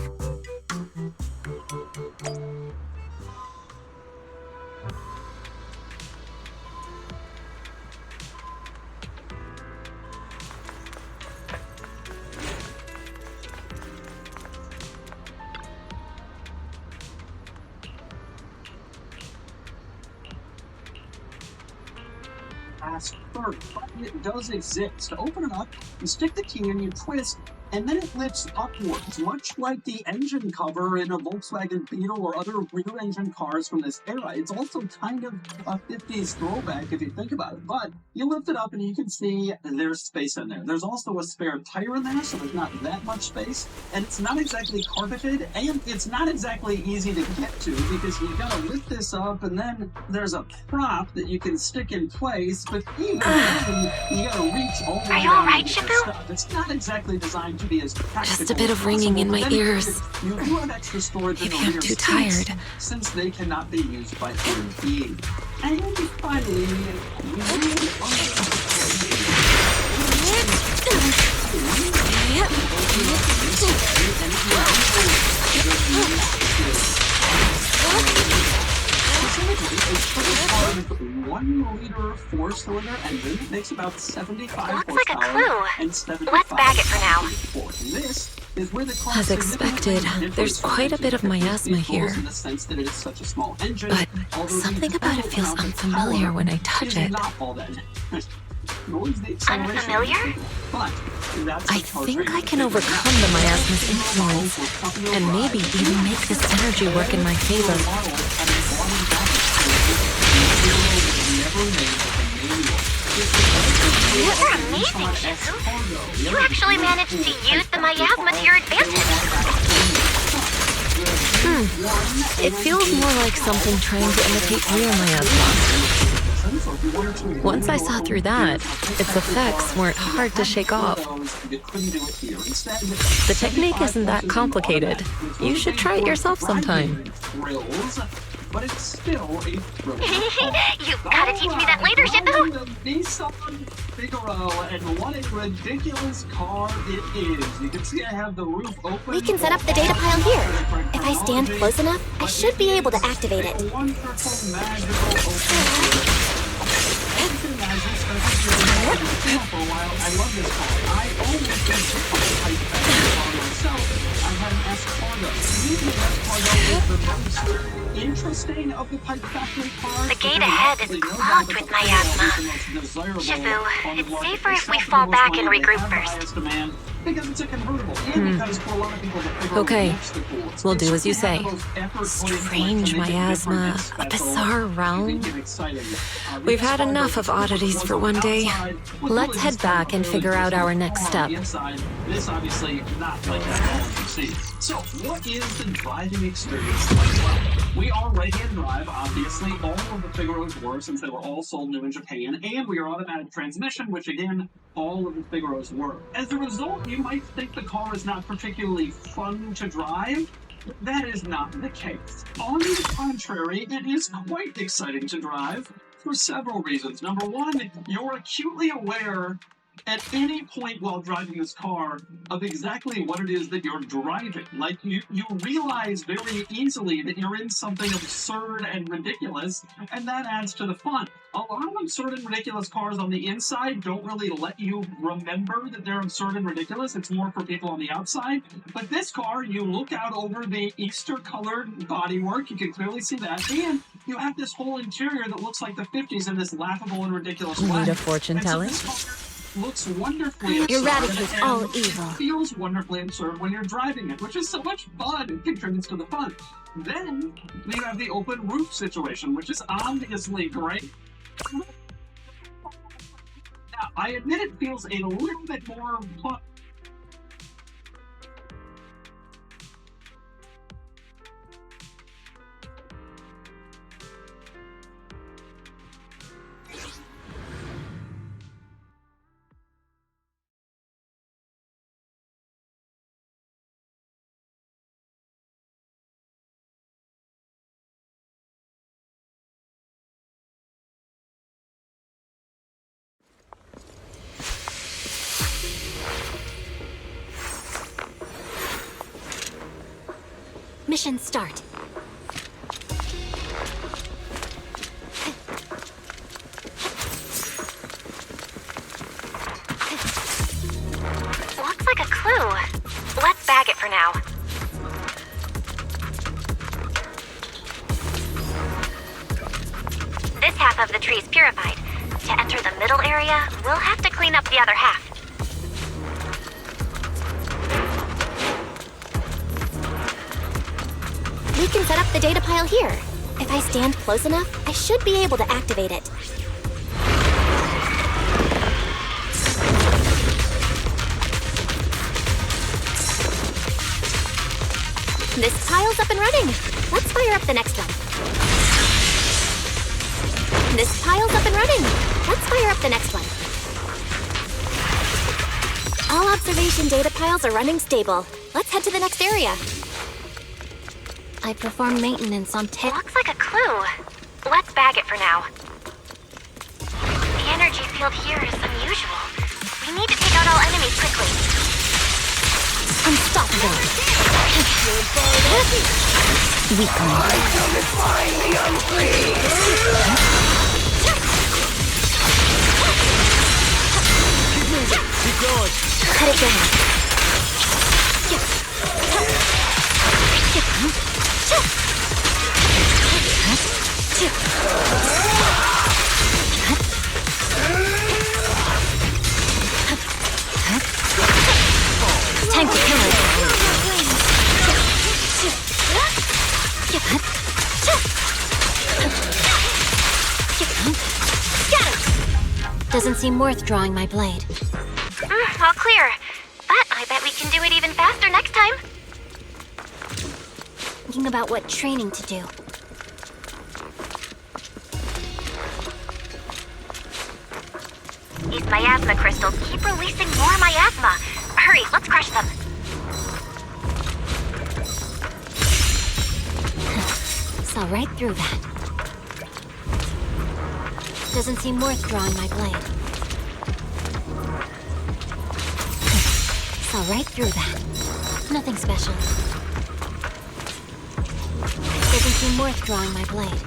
Ask third, but it does exist. To open it up, you stick the key in, you twist, and then it lifts upwards, much like the engine cover in a Volkswagen Beetle or other rear-engine cars from this era. It's also kind of a 50s throwback if you think about it, but you lift it up and you can see there's space in there. There's also a spare tire in there, so there's not that much space, and it's not exactly carpeted, and it's not exactly easy to get to because you gotta lift this up, and then there's a prop that you can stick in place, but even then, you gotta reach all the way Are you down alright, to get Shifu? stuff. It's not exactly designed to be as practical Just a bit as of ringing in my possible, but then ears. You do have extra storage in Maybe the I'm rear too seats, tired. since they cannot be used by human beings. And finally, a 1 liter 4-cylinder engine makes about 75 Looks like a horsepower clue. and 75 Let's bag it for now. torque. This is where the car As expected, significantly there's differs quite a from bit of miasma vehicles here. in the sense that it is such a small engine, But although something the about it total feels amount of unfamiliar power when I touch is it. not all that. Nor is the acceleration. Unfamiliar? But that's I the car think train I can figure overcome out. the miasma's influence, and maybe even make this energy work in my favor. You're amazing, Shifu. You actually managed to use the miasma to your advantage. It feels more like something trying to imitate real miasma. Once I saw through that, its effects weren't hard to shake off. The technique isn't that complicated. You should try it yourself sometime. But it's still a thrill. You've got to teach me that later, Shifu. The Nissan Figaro, and what a ridiculous car it is. You can see I have the roof open. We can set up the data pile here. If I stand close enough, I should be able to activate it. Wonderful, magical opening. As you can imagine, especially for a while, I love this car. I always think type car myself. I had an S-Cargo. Usually S-Cargo is the most interesting of the pipe factory cars. The gate ahead is clogged with miasma. Shifu, it's safer if we fall back and regroup first. Because it's a convertible, and because for a lot of people, the Okay, we'll do as you say. Strange miasma, a bizarre realm. We've had enough of oddities for one day. Let's head back and figure out our next step. This obviously not like that you see. So, what is the driving experience like? Well, we are right-hand drive, obviously. All of the Figaros were, since they were all sold new in Japan, and we are automatic transmission, which again, all of the Figaros were. As a result, you might think the car is not particularly fun to drive. That is not the case. On the contrary, it is quite exciting to drive for several reasons. Number one, you're acutely aware at any point while driving this car of exactly what it is that you're driving. Like, you realize very easily that you're in something absurd and ridiculous, and that adds to the fun. A lot of absurd and ridiculous cars on the inside don't really let you remember that they're absurd and ridiculous. It's more for people on the outside. But this car, you look out over the Easter-colored bodywork, you can clearly see that, and you have this whole interior that looks like the 50s in this laughable and ridiculous way. Need a fortune telling? Looks wonderfully absurd. Eradicate all evil. Feels wonderfully absurd when you're driving it, which is so much fun and contributes to the fun. Then we have the open roof situation, which is obviously great. Now, I admit it feels a little bit more fun. Mission start. Looks like a clue. Let's bag it for now. This half of the tree is purified. To enter the middle area, we'll have to clean up the other half. We can set up the data pile here. If I stand close enough, I should be able to activate it. This pile's up and running. Let's fire up the next one. This pile's up and running. Let's fire up the next one. All observation data piles are running stable. Let's head to the next area. I perform maintenance on Looks like a clue. Let's bag it for now. The energy field here is unusual. We need to take out all enemies quickly. Unstoppable. I come to find the unfree. Keep going. Cut it down. Time to kill it. Doesn't seem worth drawing my blade. All clear. But I bet we can do it even faster next time. Thinking about what training to do. These miasma crystals keep releasing more miasma. Hurry, let's crush them. Saw right through that. Doesn't seem worth drawing my blade. Saw right through that. Nothing special. Doesn't seem worth drawing my blade.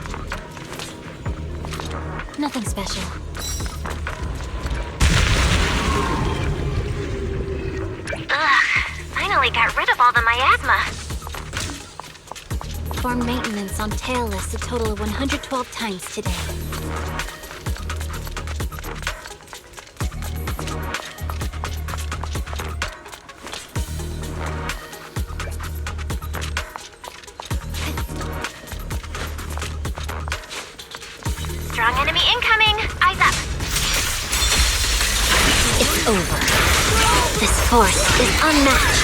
Nothing special. Ugh, finally got rid of all the miasma. performed maintenance on Tailless a total of 112 times today. Strong enemy incoming! Eyes up! It's over. This force is unmatched.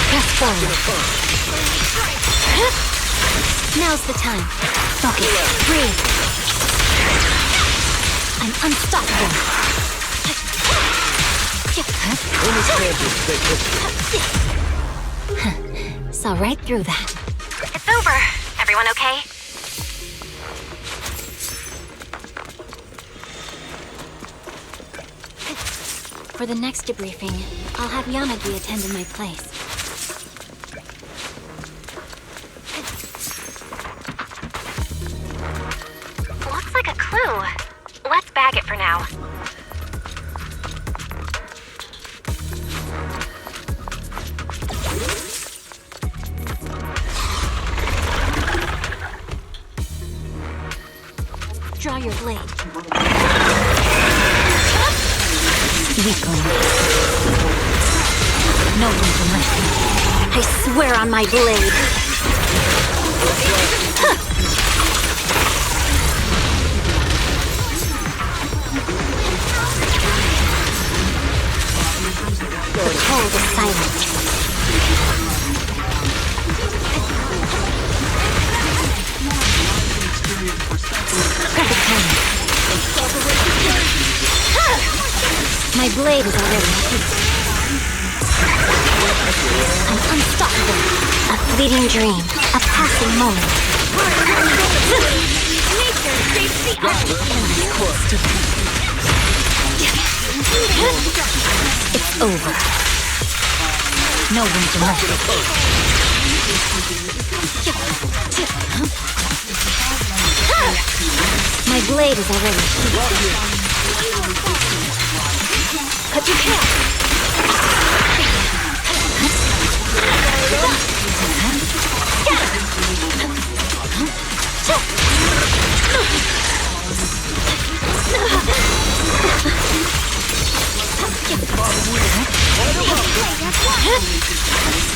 Press forward. Now's the time. Focus. Breathe. I'm unstoppable. Saw right through that. It's over. Everyone okay? For the next debriefing, I'll have Yanagi attend in my place. Looks like a clue. Let's bag it for now. Draw your blade. No one can rescue. I swear on my blade. The cold is silent. Perfect timing. My blade is already heat. I'm unstoppable. A fleeting dream. A passing moment. Nature shapes the earth. It's over. No one can rescue. My blade is already heat. Cut your hair.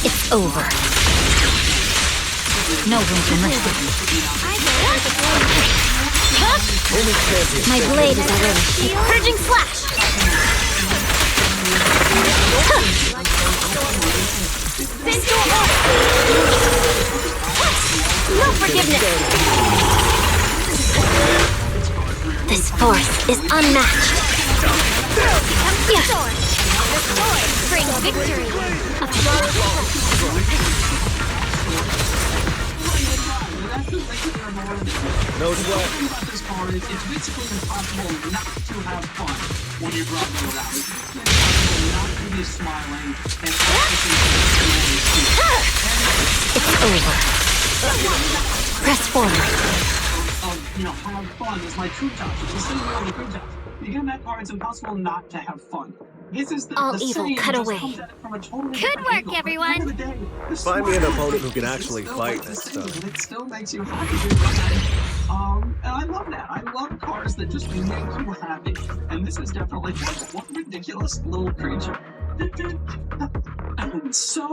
It's over. No one can rescue. My blade is already heat. Purging slash. No forgiveness! This force is unmatched. Bring victory! No sweat. The thing about this card is it's basically impossible not to have fun when you're dropping it out. It's impossible not to be smiling and It's over. Press forward. Have fun is my true touch. It's the same way on the good touch. You get in that card, it's impossible not to have fun. This is All evil cut away. Good work, everyone. Find me an opponent who can actually fight next time. It still makes you happy. And I love that. I love cards that just make you happy. And this is definitely one ridiculous little creature. And so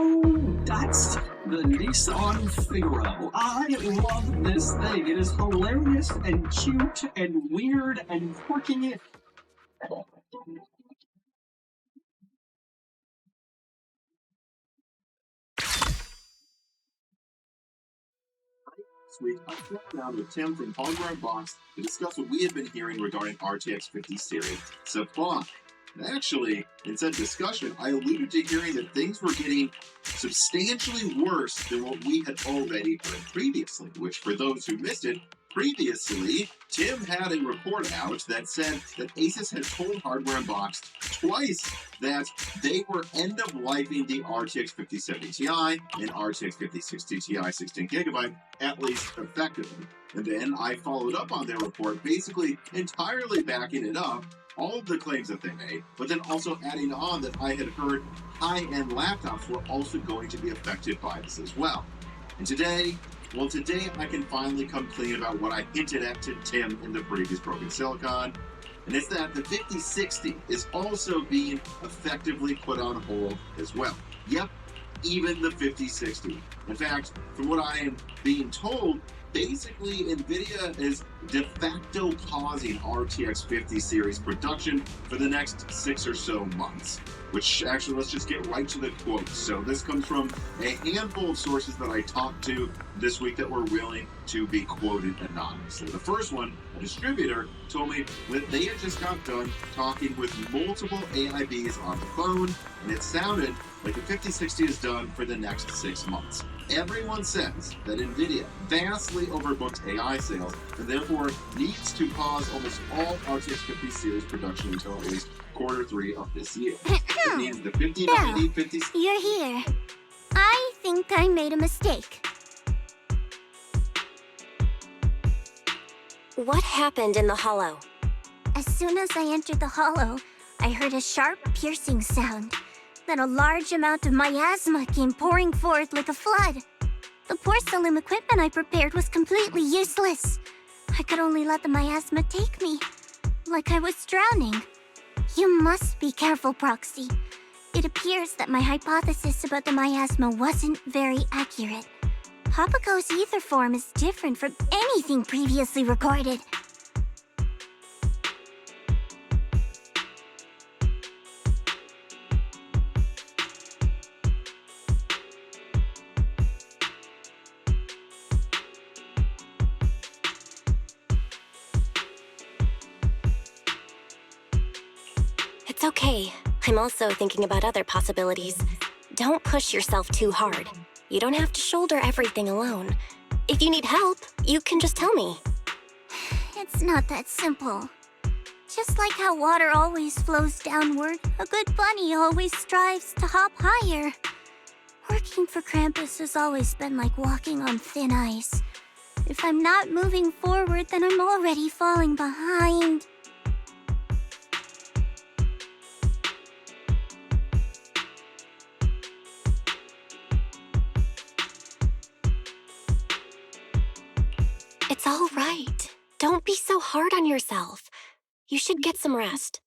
that's the Nissan Figaro. I love this thing. It is hilarious and cute and weird and quirky. This week, I sat down with Tim from Hardware Box to discuss what we had been hearing regarding RTX 50 series. So far, actually, in said discussion, I alluded to hearing that things were getting substantially worse than what we had already heard previously, which for those who missed it, Previously, Tim had a report out that said that Asus had told Hardware Unboxed twice that they were end-of-lifing the RTX 5070 Ti and RTX 5060 Ti 16GB, at least effectively. And then I followed up on their report, basically entirely backing it up, all of the claims that they made, but then also adding on that I had heard high-end laptops were also going to be affected by this as well. And today I can finally come clean about what I hinted at to Tim in the previous Broken Silicon, and it's that the 5060 is also being effectively put on hold as well. Yep, even the 5060. In fact, from what I am being told, basically NVIDIA is de facto pausing RTX 50 series production for the next 6 or so months. Which actually, let's just get right to the quotes. So this comes from a handful of sources that I talked to this week that were willing to be quoted anonymously. The first one, a distributor, told me that they had just got done talking with multiple AIBs on the phone, and it sounded like the 5060 is done for the next 6 months. Everyone says that NVIDIA vastly overbooked AI sales and therefore needs to pause almost all RTX 50 series production until at least Q3 of this year. It means the 5090, 50... You're here. I think I made a mistake. What happened in the hollow? As soon as I entered the hollow, I heard a sharp, piercing sound. Then a large amount of miasma came pouring forth like a flood. The porcelain equipment I prepared was completely useless. I could only let the miasma take me, like I was drowning. You must be careful, Proxy. It appears that my hypothesis about the miasma wasn't very accurate. Papago's ether form is different from anything previously recorded. It's okay. I'm also thinking about other possibilities. Don't push yourself too hard. You don't have to shoulder everything alone. If you need help, you can just tell me. It's not that simple. Just like how water always flows downward, a good bunny always strives to hop higher. Working for Krampus has always been like walking on thin ice. If I'm not moving forward, then I'm already falling behind. It's all right. Don't be so hard on yourself. You should get some rest.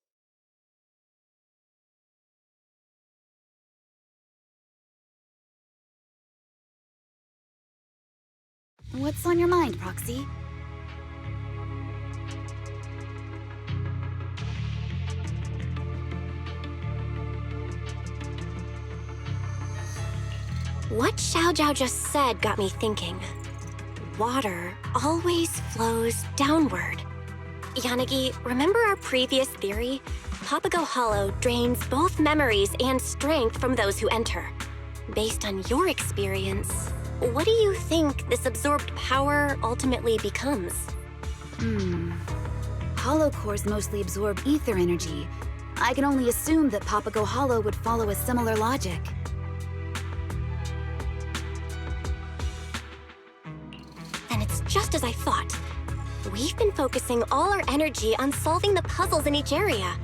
What's on your mind, Proxy? What Xiaojiao just said got me thinking. Water always flows downward. Yanagi, remember our previous theory? Papago Hollow drains both memories and strength from those who enter. Based on your experience, what do you think this absorbed power ultimately becomes? Hollow cores mostly absorb ether energy. I can only assume that Papago Hollow would follow a similar logic. And it's just as I thought. We've been focusing all our energy on solving the puzzles in each area.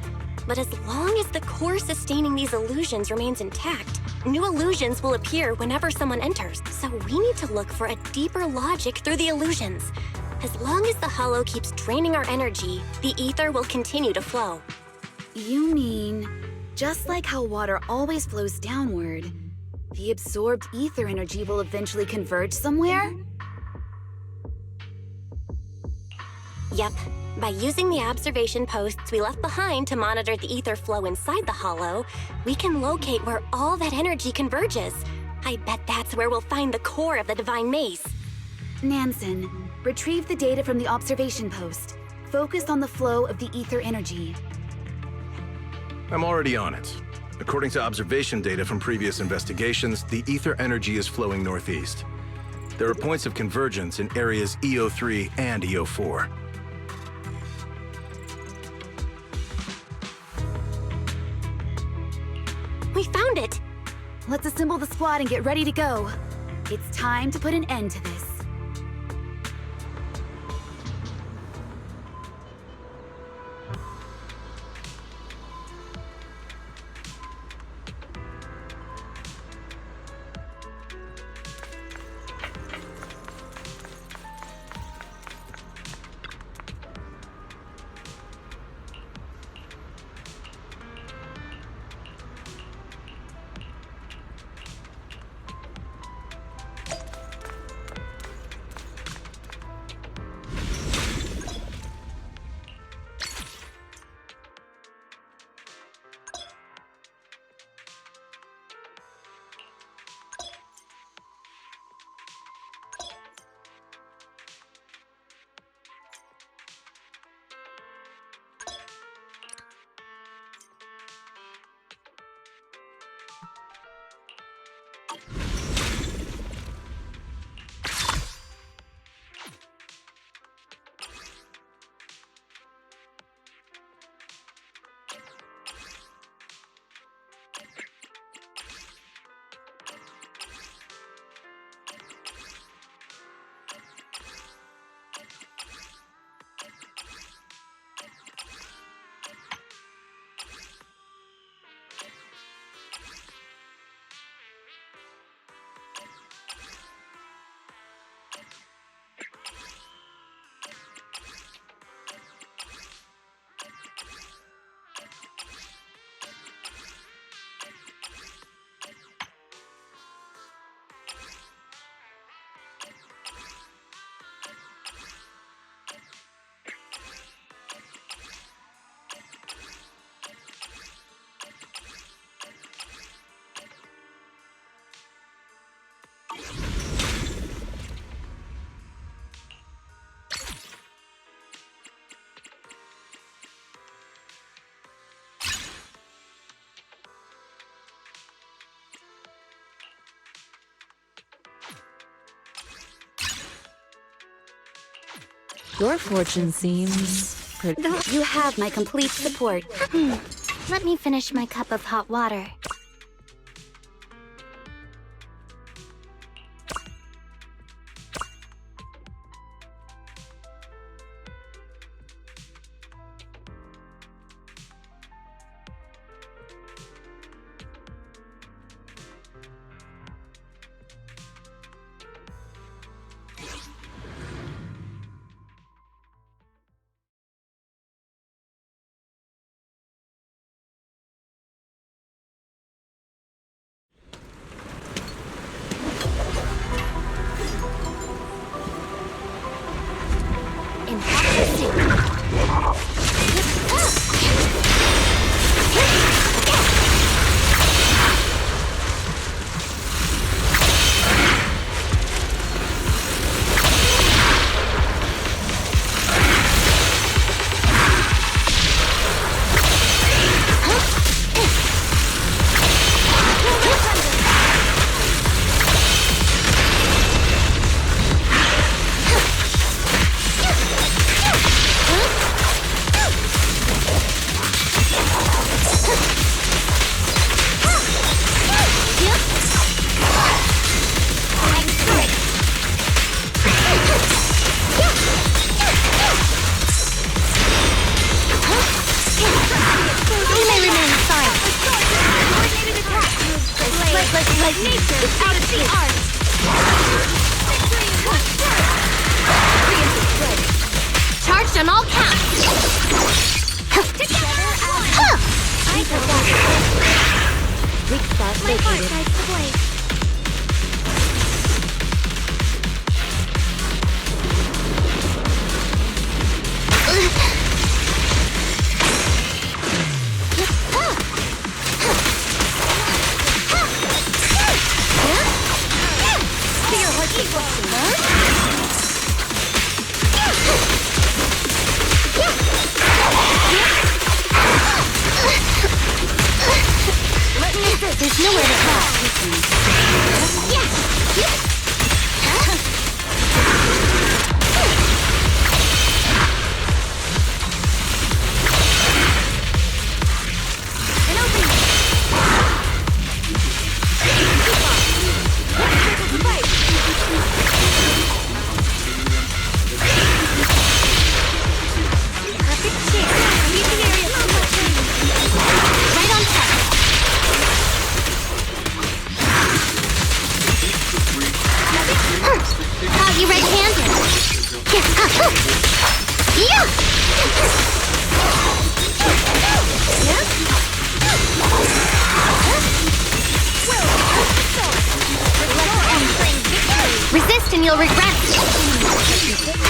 But as long as the core sustaining these illusions remains intact, new illusions will appear whenever someone enters. So we need to look for a deeper logic through the illusions. As long as the hollow keeps draining our energy, the ether will continue to flow. You mean, just like how water always flows downward, the absorbed ether energy will eventually converge somewhere? Yep. By using the observation posts we left behind to monitor the ether flow inside the hollow, we can locate where all that energy converges. I bet that's where we'll find the core of the Divine Maze. Nansen, retrieve the data from the observation post. Focus on the flow of the ether energy. I'm already on it. According to observation data from previous investigations, the ether energy is flowing northeast. There are points of convergence in areas EO3 and EO4. We found it! Let's assemble the squad and get ready to go. It's time to put an end to this. Your fortune seems pretty... You have my complete support. Let me finish my cup of hot water. Like nature out of the art. Charged on all counts. Together as one. I got that. Weak spot My heart vacated. guides the blade. There's nowhere to go. you'll regret it.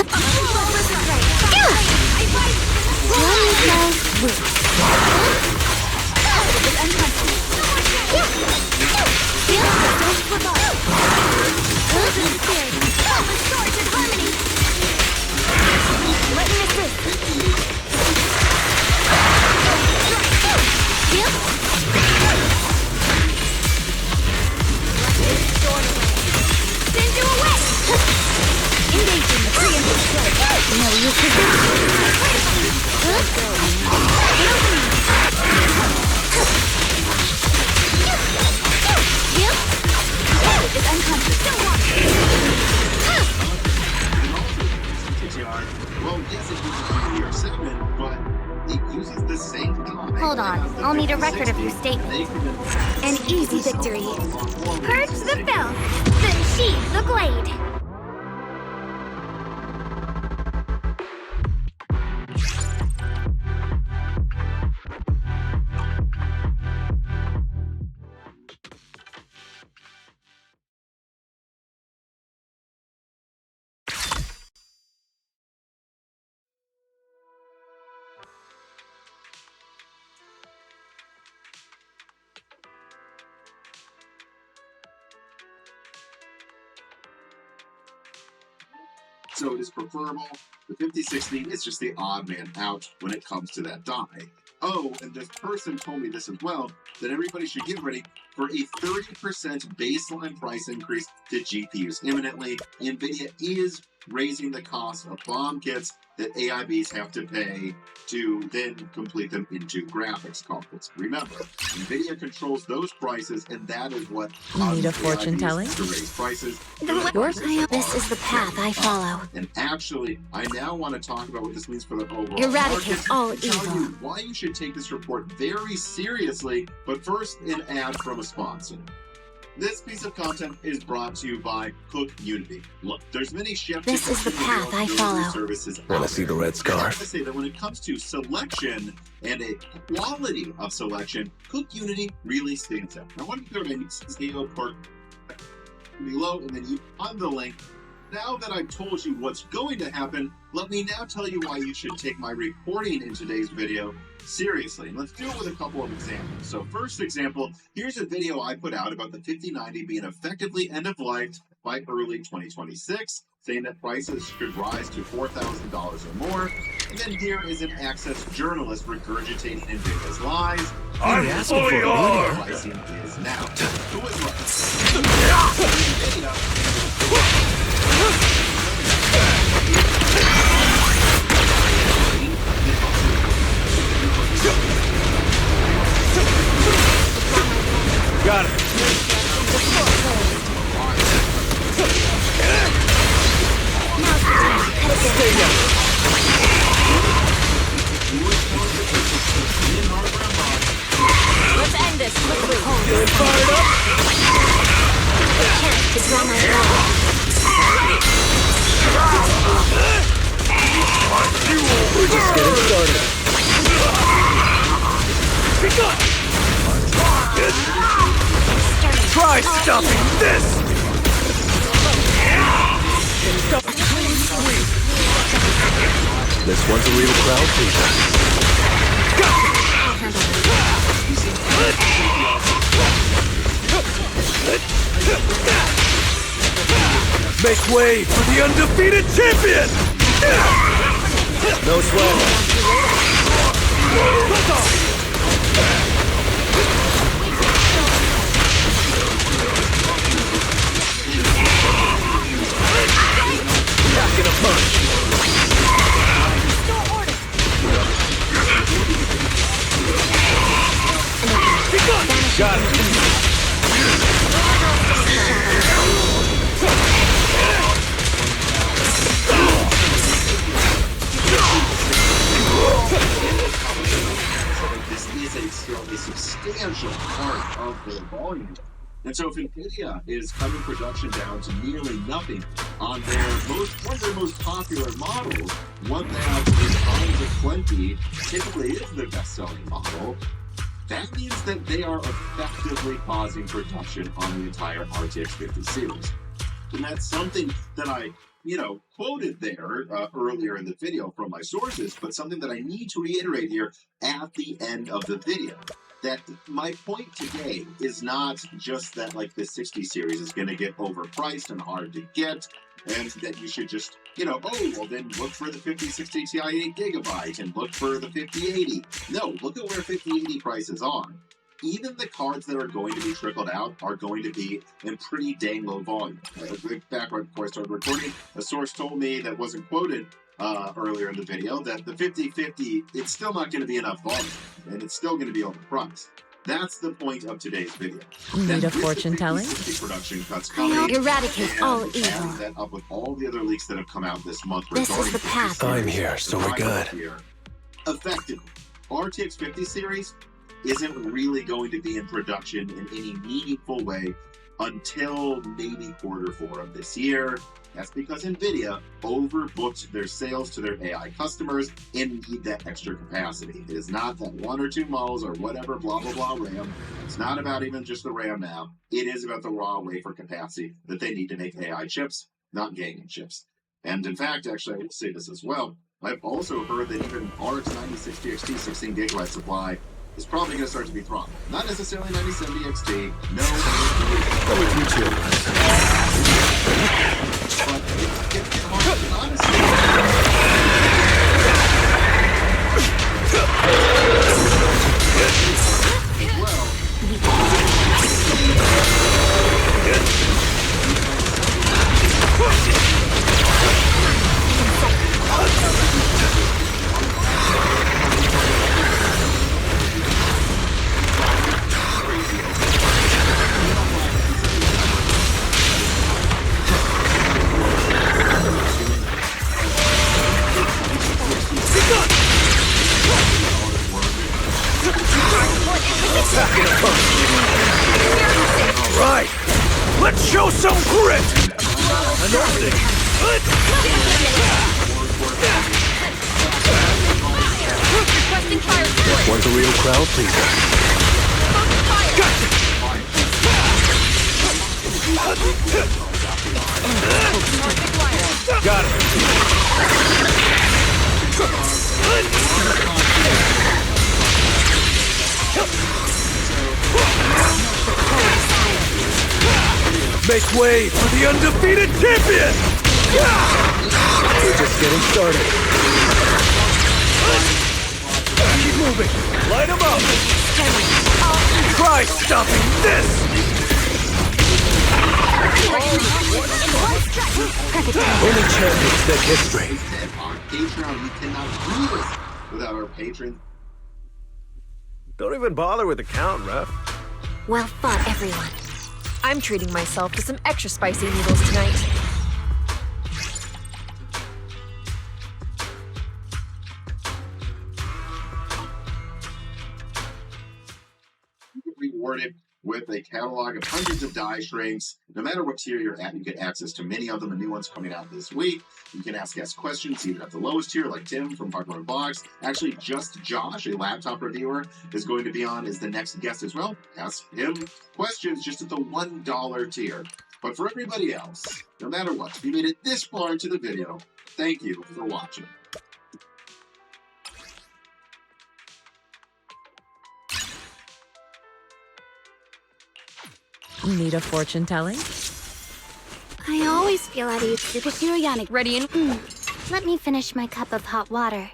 Hold on, I'll need a record of your statement. An easy victory. Purge the filth, then sheathe the blade. So it is preferable. The 5060 is just the odd man out when it comes to that die. Oh, and this person told me this as well, that everybody should get ready for a 30% baseline price increase to GPUs imminently. NVIDIA is raising the cost of BOM kits that AIBs have to pay to then complete them into graphics cards. Remember, NVIDIA controls those prices, and that is what Need a fortune telling? to raise prices. This is the path I follow. And actually, I now want to talk about what this means for the overall Eradicate market all and tell evil. you why you should take this report very seriously. But first, an ad from a sponsor. This piece of content is brought to you by Cook Unity. Look, there's many chefs. This is the path I follow. Services Wanna out see the there. red scarf? I have to say that when it comes to selection and a quality of selection, Cook Unity really stands out. I want to go to CEO Park below, and then you on the link. Now that I've told you what's going to happen, let me now tell you why you should take my reporting in today's video seriously. And let's do it with a couple of examples. So first example, here's a video I put out about the 5090 being effectively end-of-life by early 2026, saying that prices should rise to $4,000 or more. And then here is an Access journalist regurgitating NVIDIA's lies. I'm fully armed. Pricing is now. Who is right? NVIDIA. Got it. Stay down. Let's end this quickly. Feeling fired up? To draw my blood. We're just getting started. Try stopping this! This one's a real crowd pleaser. Make way for the undefeated champion! No sweat. Packing a punch. Got it. This is a substantial part of the volume. And so if NVIDIA is cutting production down to nearly nothing on their one of their most popular models, one that is times of 20 typically is the best-selling model, that means that they are effectively pausing production on the entire RTX 50 series. And that's something that I, quoted there earlier in the video from my sources, but something that I need to reiterate here at the end of the video. That my point today is not just that like the 60 series is going to get overpriced and hard to get, and that you should just, oh, well then look for the 5060 Ti 8GB and look for the 5080. No, look at where 5080 prices are. Even the cards that are going to be trickled out are going to be in pretty dang low volume. Back right before I started recording, a source told me that wasn't quoted earlier in the video that the 5050, it's still not going to be enough volume, and it's still going to be overpriced. That's the point of today's video. Need a fortune telling? Production cuts coming. Eradicate all evil. Adding that up with all the other leaks that have come out this month. This is the path. I'm here, so we're good. Effectively, RTX 50 series isn't really going to be in production in any meaningful way until maybe Q4 of this year. That's because NVIDIA overbooked their sales to their AI customers and need that extra capacity. It is not that 1 or 2 models or whatever, blah, blah, blah RAM. It's not about even just the RAM now. It is about the raw wafer capacity that they need to make AI chips, not gaming chips. And in fact, actually, I will say this as well. I've also heard that even RX 9060 XT 16 gigabyte supply is probably going to start to be throttled. Not necessarily 9070 XT. No. With you too. But honestly, Alright, let's show some grit! This one's a real crowd pleaser. Got it. Make way for the undefeated champion! We're just getting started. Keep moving. Light him up. Try stopping this! Only champions make history. on Patreon, we cannot do this without our patrons. Don't even bother with the count, ref. Well fought, everyone. I'm treating myself to some extra spicy noodles tonight. Rewarded with a catalog of hundreds of die shrinks. No matter what tier you're at, you get access to many of them. A new one's coming out this week. You can ask us questions either at the lowest tier, like Tim from Bookmark Box. Actually, just Josh, a laptop reviewer, is going to be on as the next guest as well. Ask him questions just at the $1 tier. But for everybody else, no matter what, if you made it this far into the video, thank you for watching. Need a fortune telling? I always feel at ease. Yannick, Ready in... Let me finish my cup of hot water.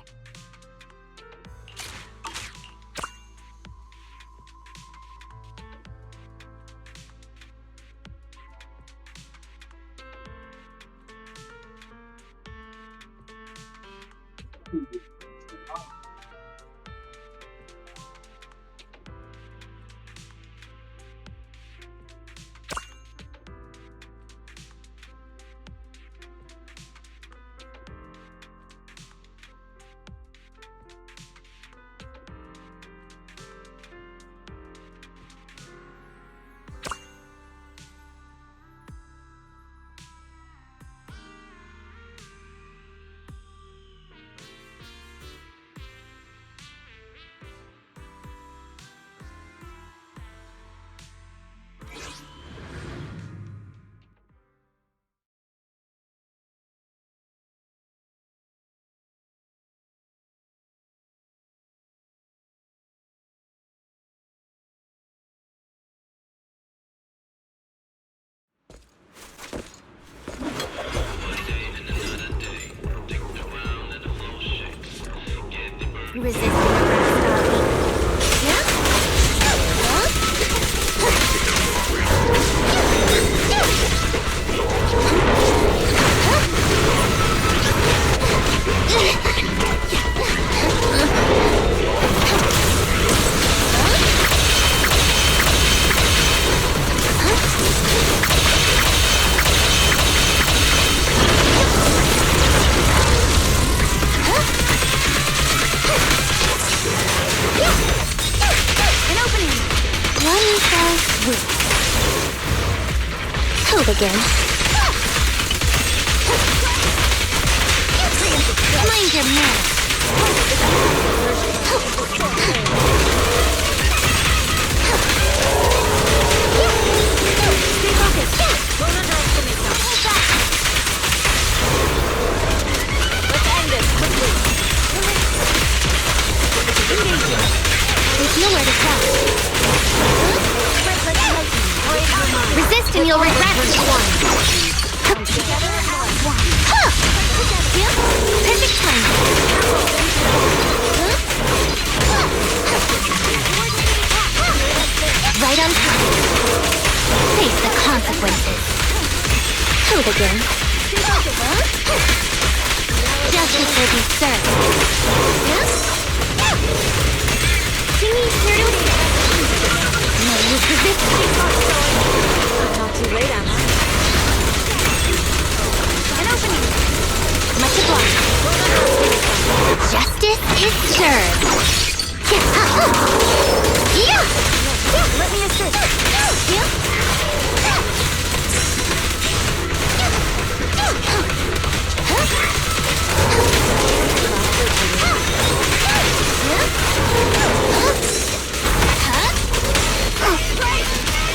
Resisting arrest, are we? Hold again. Mind your manners. Stay focused. Don't underestimate them. Hold back. Let's end this quickly. Engaging. There's nowhere to go. Resist and you'll regret it. Come together as one. Perfect time. Right on time. Face the consequences. Hold again. Justice will be served. Jimmy's here to no use resisting. Not too late, am I? An opening. Much obliged. Justice is served. Yeah. Let me assist.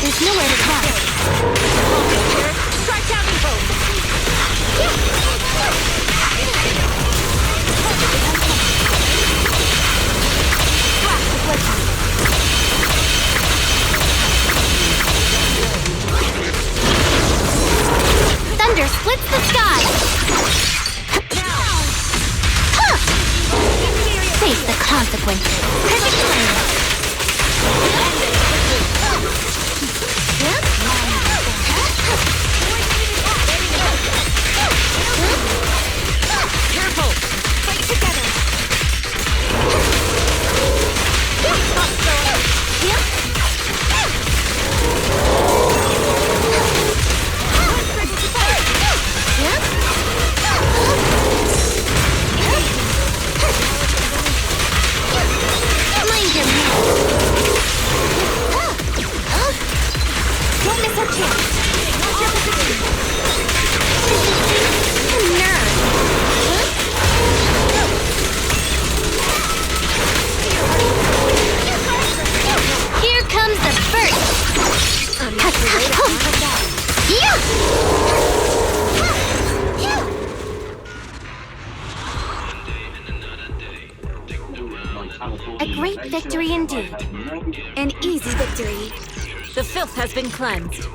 There's nowhere to go. Strike down evil. Thunder splits the sky. Face the consequences. Perfect plan. Careful! Fight together! Mind your man. Don't miss our chance. Watch your position. Nerve. Here comes the first. A great victory indeed. An easy victory. The filth has been cleansed.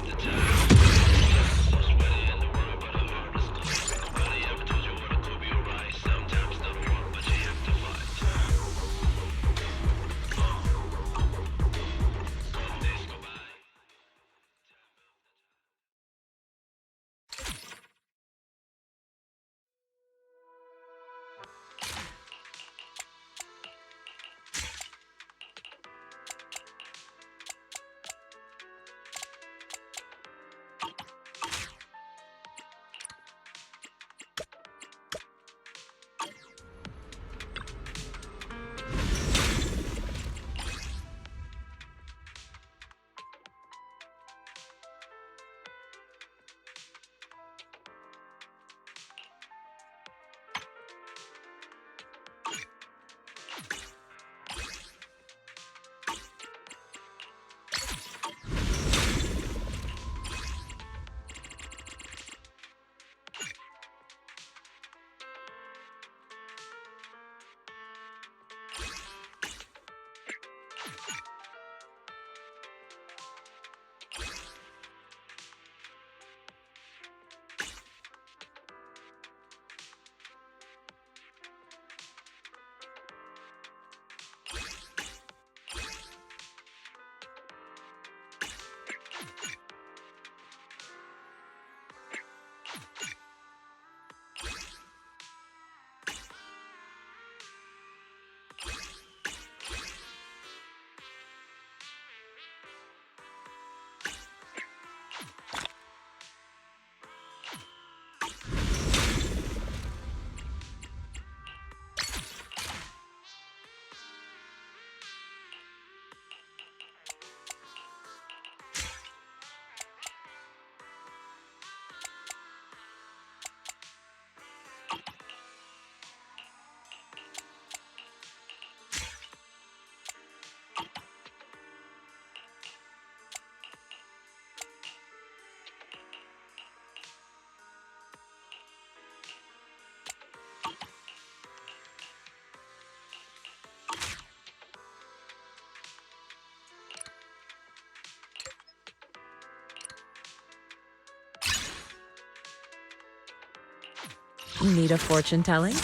Need a fortune telling?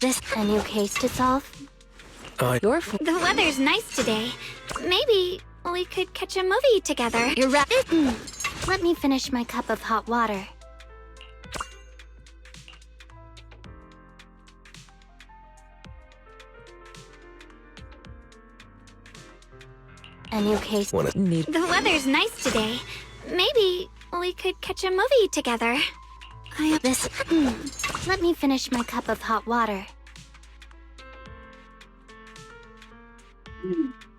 This a new case to solve? The weather's nice today. Maybe we could catch a movie together. You're right. Let me finish my cup of hot water. A new case. The weather's nice today. Maybe we could catch a movie together. Let me finish my cup of hot water.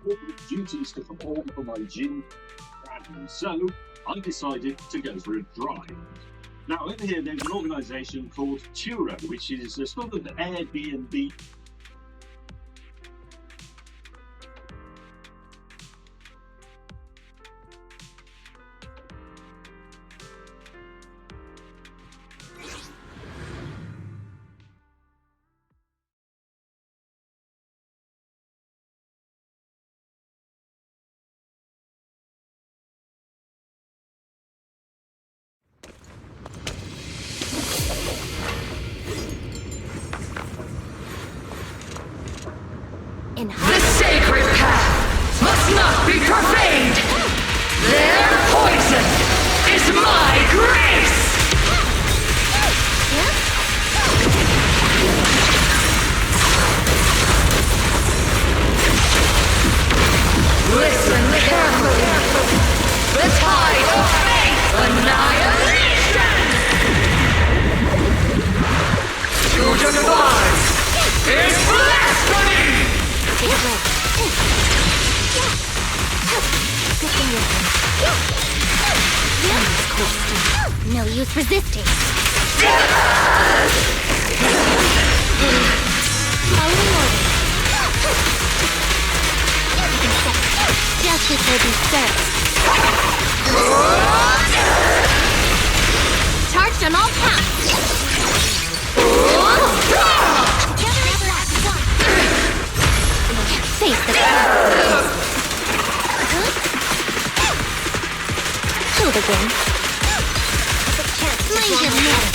Corporate duties to perform for my gym, and so I decided to go for a drive. Now, over here, there's an organisation called Turo, which is a sort of Airbnb. The sacred path must not be profaned! Their poison is my grace! Listen carefully! The tide of fate! Annihilation! To defy is blasphemy! Take a break. Good thing you're no use resisting. Following orders. Justice will be served. Charged on all counts. Face the Shield again. Mind your manners.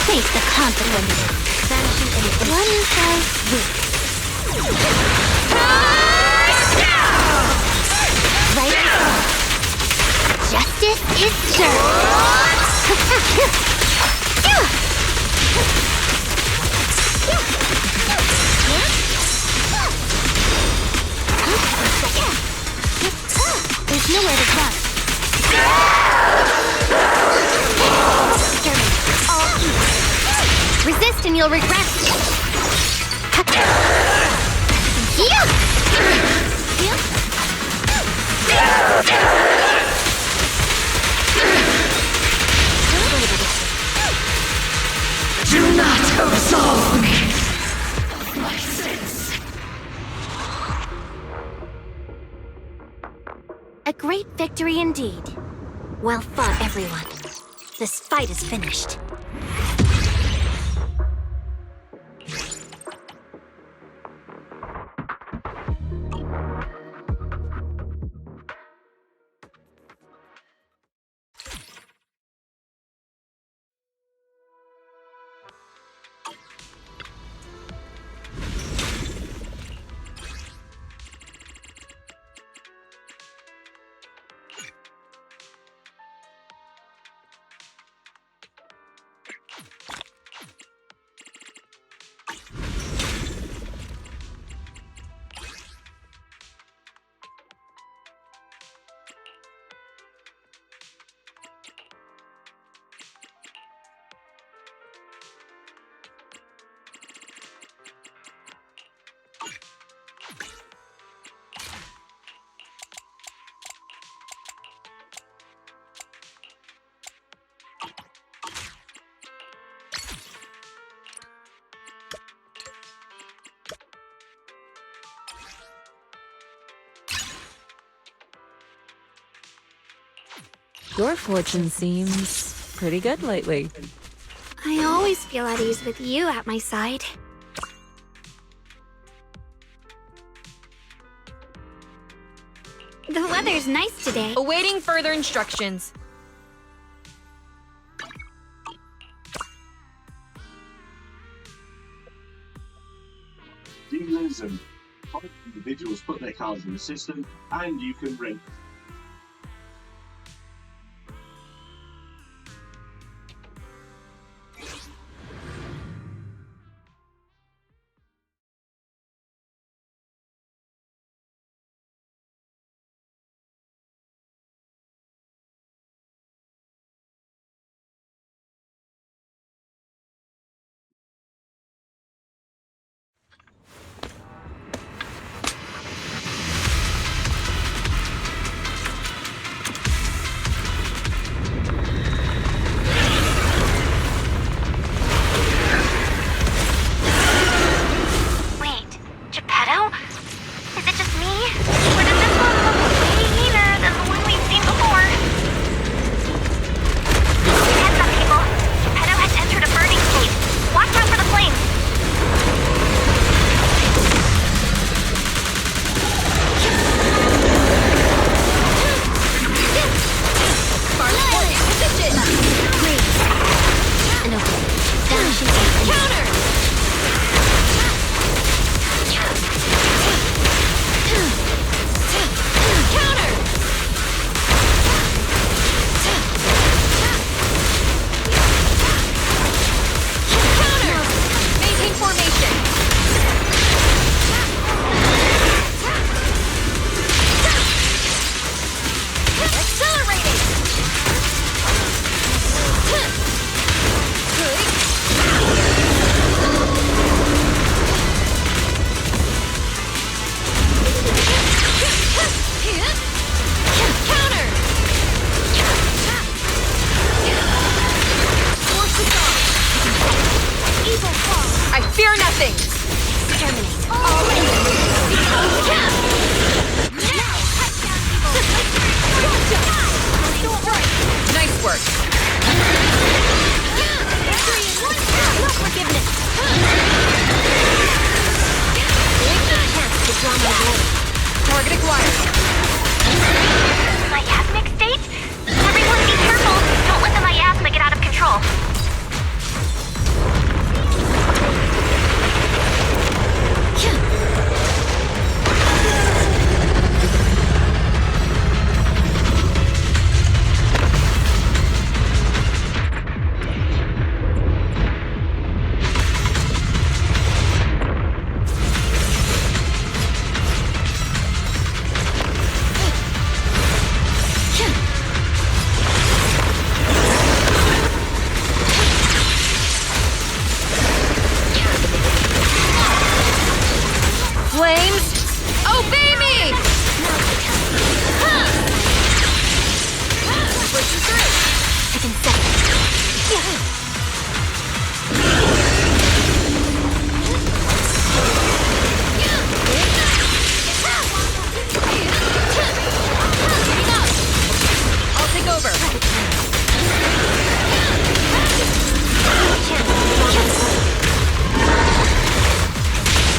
Face the consequences. Vanishing in one fell swoop. Right. Justice is served. There's nowhere to run. Resist and you'll regret. Do not absolve me of my sins. A great victory indeed. Well fought, everyone. This fight is finished. Your fortune seems pretty good lately. I always feel at ease with you at my side. The weather's nice today. Awaiting further instructions. Dealers and individuals put their cards in the system, and you can rent.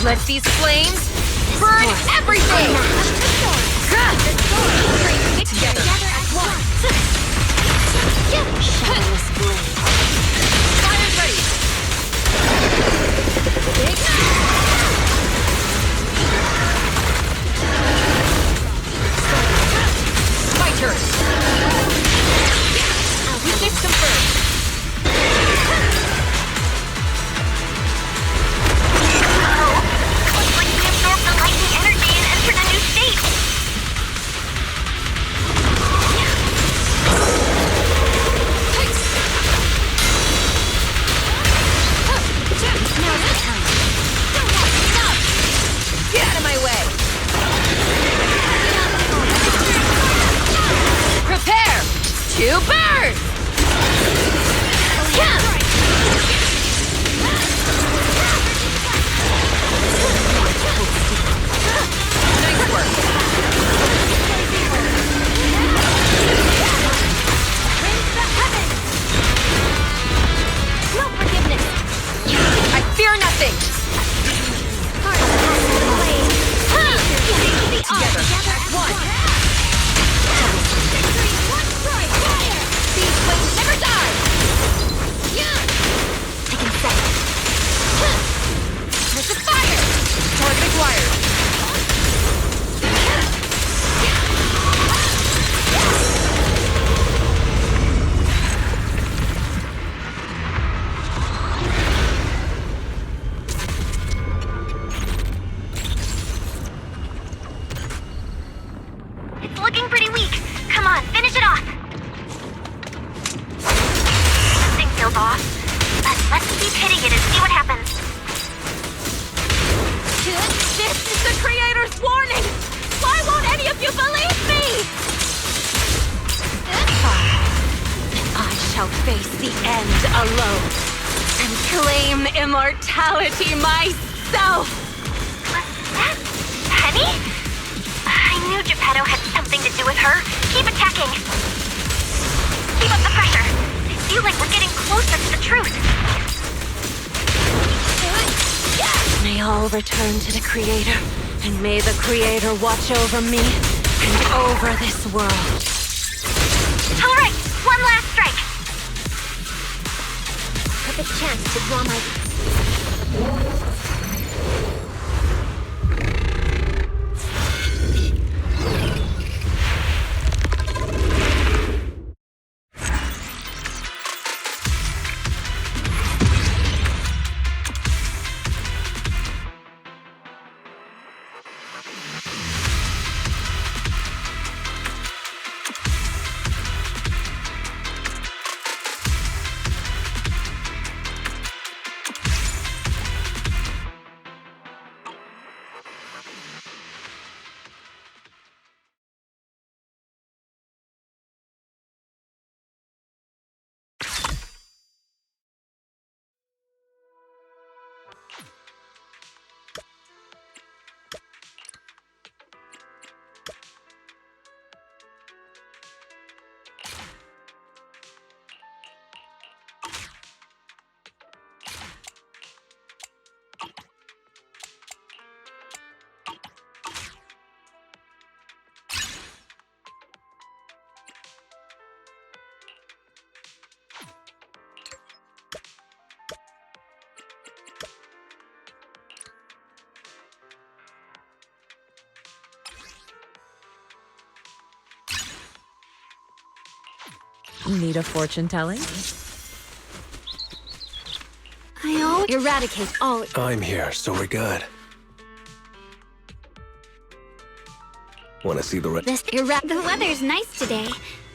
Let these flames burn everything! Together at once! Shameless blade. Fire's ready! My turn! Weakness confirmed! To burn! Nice work. No forgiveness. I fear nothing. Together at one. end alone and claim immortality myself! Penny? I knew Geppetto had something to do with her. Keep attacking. Keep up the pressure. I feel like we're getting closer to the truth. May all return to the Creator, and may the Creator watch over me and over this world. All right, one last strike. Perfect chance to draw my... Need a fortune telling? I'll eradicate all... I'm here, so we're good. Want to see the The weather's nice today.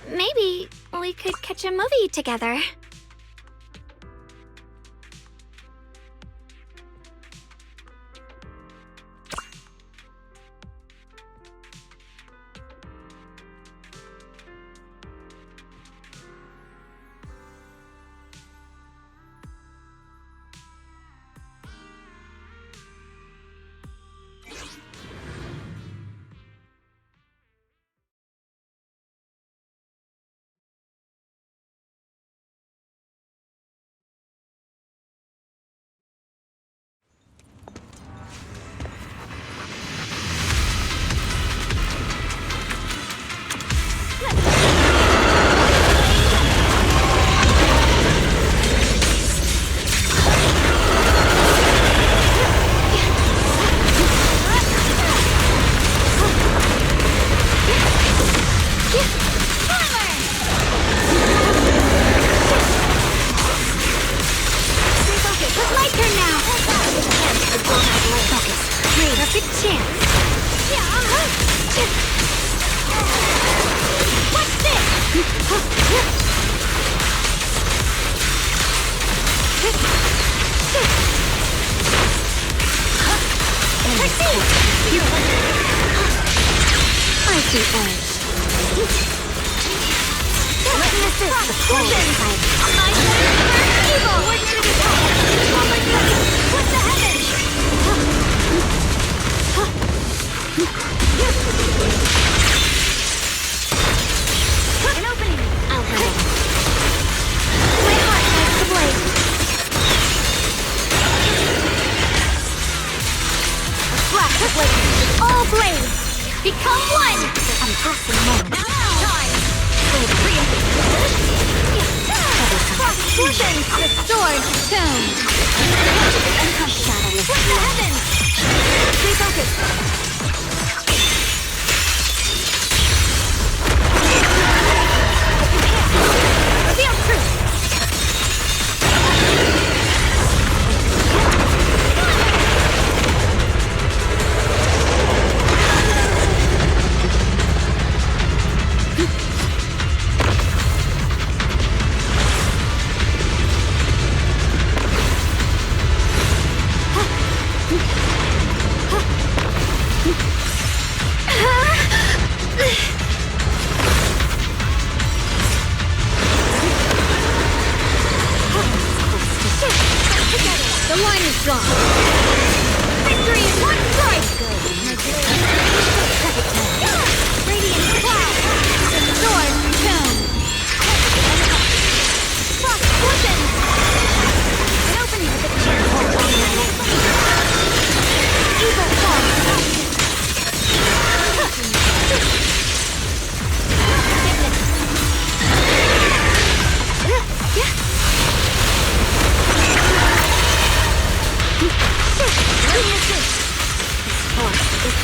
Maybe we could catch a movie together. All blades, become one! I'm passing moment. Fortunes, the sword, stone. Shadowless the heavens! Stay focused. Feel truth. The line is gone. Victory in one strike! Radiant cloud! Sword stone! Frost weapon! An opening with a careful evil form!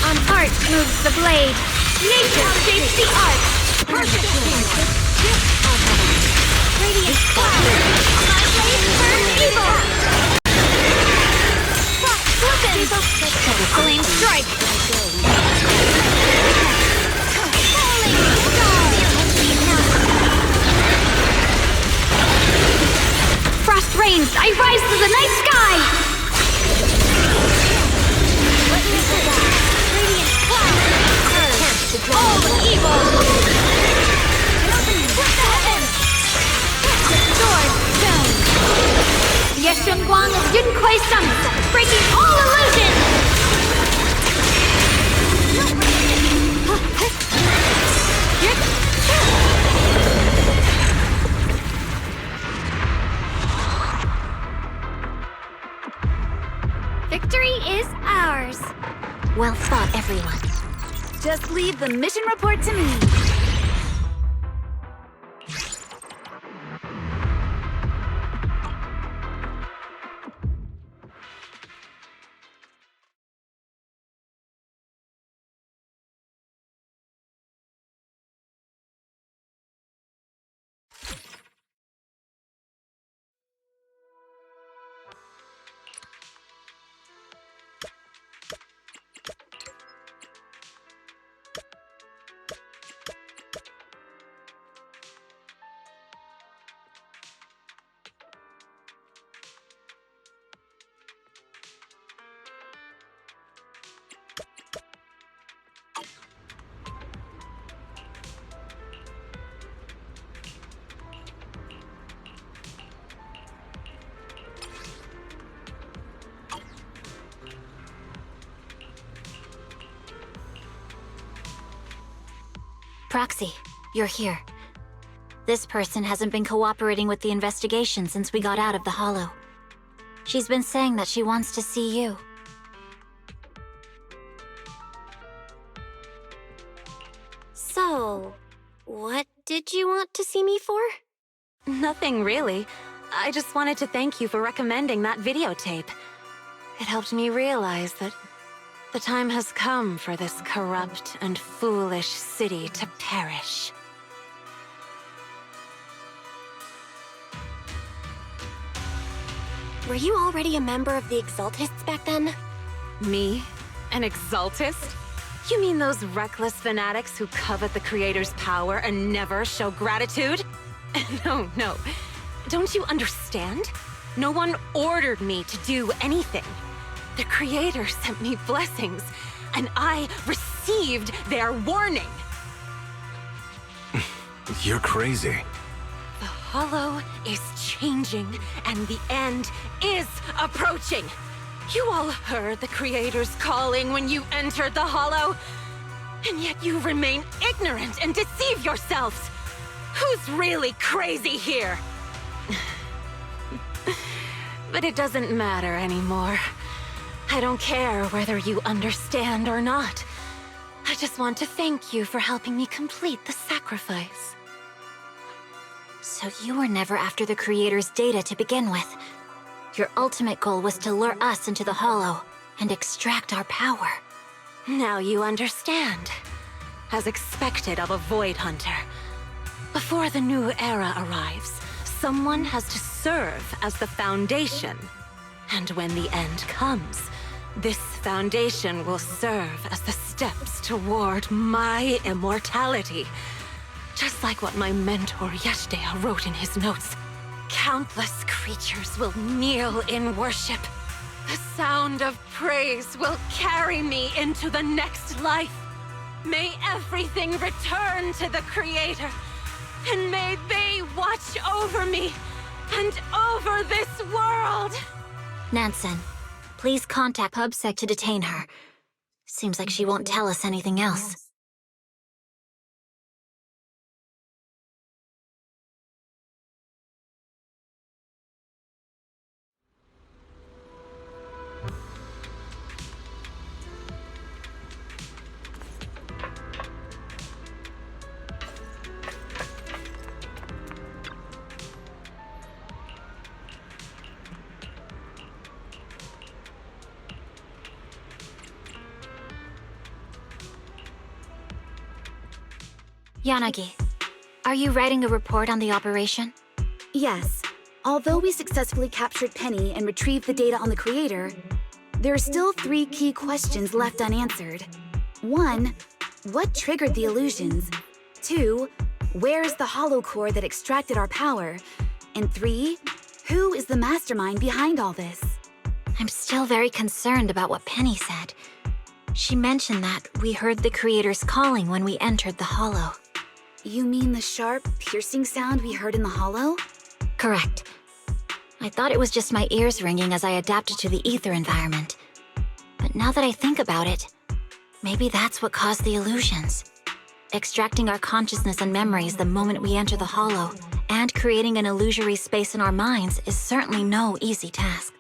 On art moves the blade. Nature shapes the art. Perfect. Radiant fire. My blade turns evil. Frost weapon. Flame strike. Falling star. Frost rains. I rise to the night sky. Radiant cloud! All evil! With the heavens! Sword stone! Yeshun Guang of Yun Kuei Summit, breaking all illusions! Victory is ours! Well thought, everyone. Just leave the mission report to me. Proxy, you're here. This person hasn't been cooperating with the investigation since we got out of the Hollow. She's been saying that she wants to see you. So, what did you want to see me for? Nothing really. I just wanted to thank you for recommending that videotape. It helped me realize that the time has come for this corrupt and foolish city to perish. Were you already a member of the Exaltists back then? Me? An Exaltist? You mean those reckless fanatics who covet the Creator's power and never show gratitude? No. Don't you understand? No one ordered me to do anything. The Creator sent me blessings, and I received their warning. You're crazy. The Hollow is changing, and the end is approaching. You all heard the Creator's calling when you entered the Hollow, and yet you remain ignorant and deceive yourselves. Who's really crazy here? But it doesn't matter anymore. I don't care whether you understand or not. I just want to thank you for helping me complete the sacrifice. So you were never after the Creator's data to begin with. Your ultimate goal was to lure us into the Hollow and extract our power. Now you understand. As expected of a Void Hunter. Before the new era arrives, someone has to serve as the Foundation. And when the end comes, this Foundation will serve as the steps toward my immortality. Just like what my mentor Yeshdea wrote in his notes. Countless creatures will kneel in worship. The sound of praise will carry me into the next life. May everything return to the Creator, and may they watch over me and over this world. Nansen, please contact PubSec to detain her. Seems like she won't tell us anything else. Yanagi, are you writing a report on the operation? Yes. Although we successfully captured Penny and retrieved the data on the creator, there are still 3 key questions left unanswered. 1, what triggered the illusions? 2, where is the hollow core that extracted our power? And 3, who is the mastermind behind all this? I'm still very concerned about what Penny said. She mentioned that we heard the creator's calling when we entered the hollow. You mean the sharp, piercing sound we heard in the hollow? Correct. I thought it was just my ears ringing as I adapted to the ether environment. But now that I think about it, maybe that's what caused the illusions. Extracting our consciousness and memories the moment we enter the hollow, and creating an illusory space in our minds is certainly no easy task.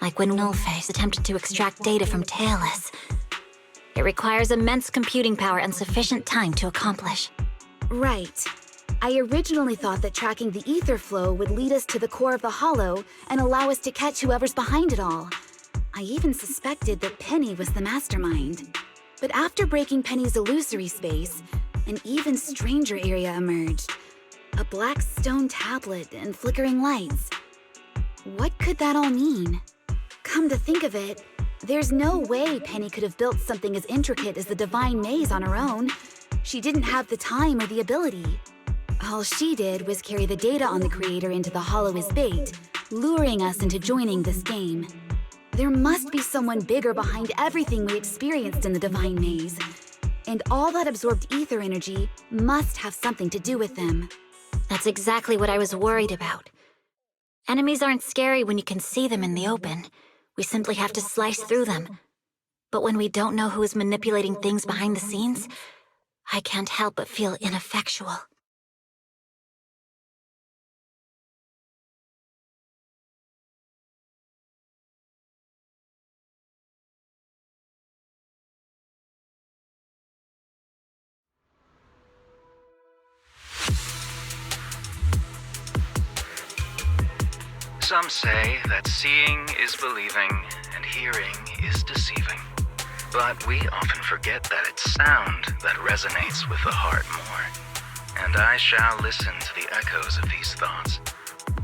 Like when Nullface attempted to extract data from Tailless. It requires immense computing power and sufficient time to accomplish. Right. I originally thought that tracking the ether flow would lead us to the core of the hollow and allow us to catch whoever's behind it all. I even suspected that Penny was the mastermind. But after breaking Penny's illusory space, an even stranger area emerged. A black stone tablet and flickering lights. What could that all mean? Come to think of it, there's no way Penny could have built something as intricate as the Divine Maze on her own. She didn't have the time or the ability. All she did was carry the data on the creator into the hollow as bait, luring us into joining this game. There must be someone bigger behind everything we experienced in the Divine Maze. And all that absorbed ether energy must have something to do with them. That's exactly what I was worried about. Enemies aren't scary when you can see them in the open. We simply have to slice through them. But when we don't know who is manipulating things behind the scenes, I can't help but feel ineffectual. Some say that seeing is believing and hearing is deceiving. But we often forget that it's sound that resonates with the heart more. And I shall listen to the echoes of these thoughts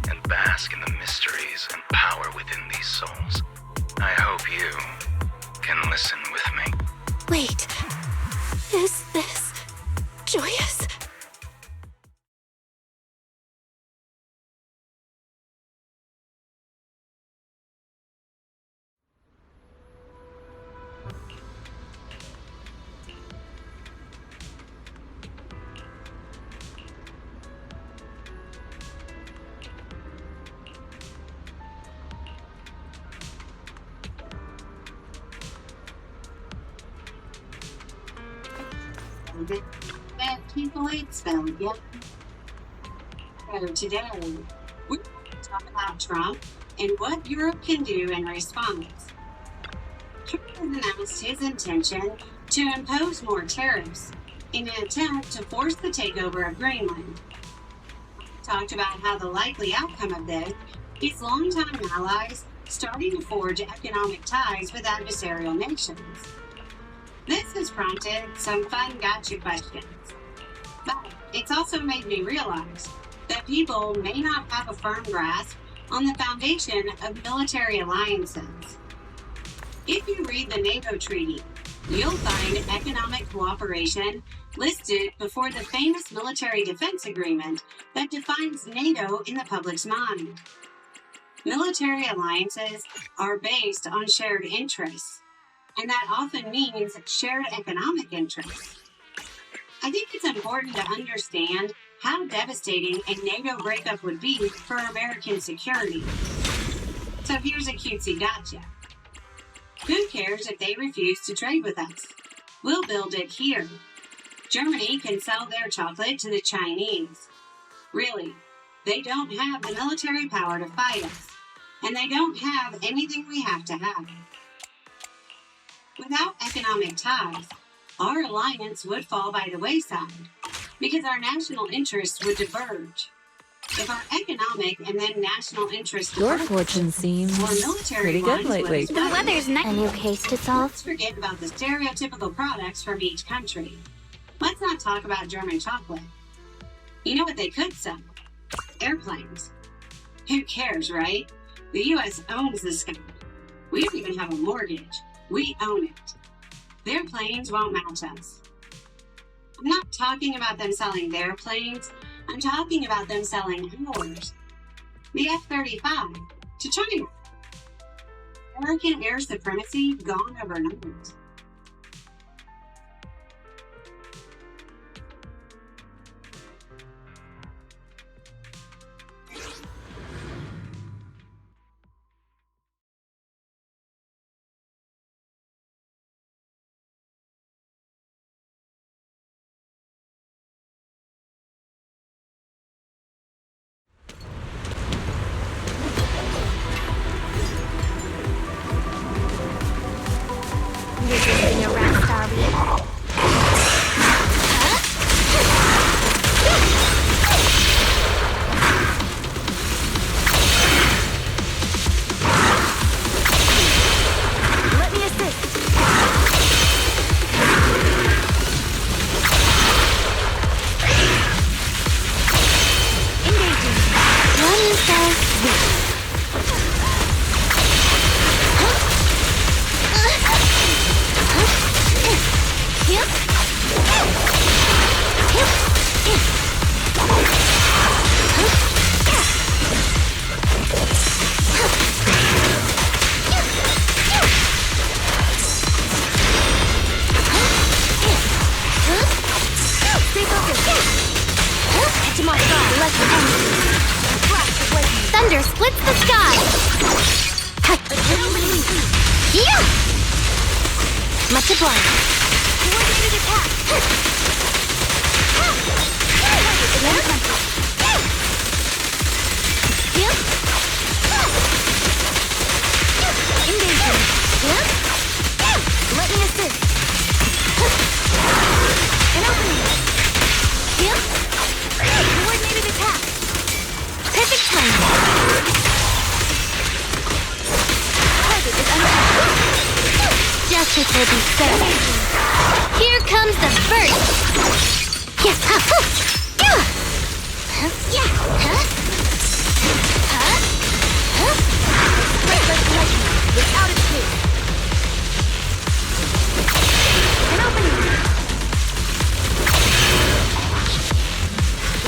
and bask in the mysteries and power within these souls. I hope you can listen with me. Wait, is this joyous? That people ain't spelled yet. So today, we're going to talk about Trump and what Europe can do in response. Trump has announced his intention to impose more tariffs in an attempt to force the takeover of Greenland. We talked about how the likely outcome of this is longtime allies starting to forge economic ties with adversarial nations. This has prompted some fun gotcha questions, but it's also made me realize that people may not have a firm grasp on the foundation of military alliances. If you read the NATO treaty, you'll find economic cooperation listed before the famous military defense agreement that defines NATO in the public's mind. Military alliances are based on shared interests, and that often means shared economic interests. I think it's important to understand how devastating a NATO breakup would be for American security. So here's a cutesy gotcha. Who cares if they refuse to trade with us? We'll build it here. Germany can sell their chocolate to the Chinese. Really, they don't have the military power to fight us, and they don't have anything we have to have. Without economic ties, our alliance would fall by the wayside, because our national interests would diverge. If our economic and then national interests Your diverge, fortune seems or military pretty good ones lately. would The weather's nice. A new case to solve? Let's forget about the stereotypical products from each country. Let's not talk about German chocolate. You know what they could sell? Airplanes. Who cares, right? The U.S. owns the sky. We don't even have a mortgage. We own it. Their planes won't match us. I'm not talking about them selling their planes. I'm talking about them selling ours. The F-35 to China. American air supremacy gone overnight. Resisting arrest, are we? Let me assist. Engaging. One fell swoop. Thunder splits the sky! Yeah! Much obliged. Coordinated attack! Engaging. Let me assist. An opening. Coordinated attack. Perfect time. Target is untouched. Justice will be served. Here comes the first. Yes. Yeah. Reckless lightning without escape. An opening.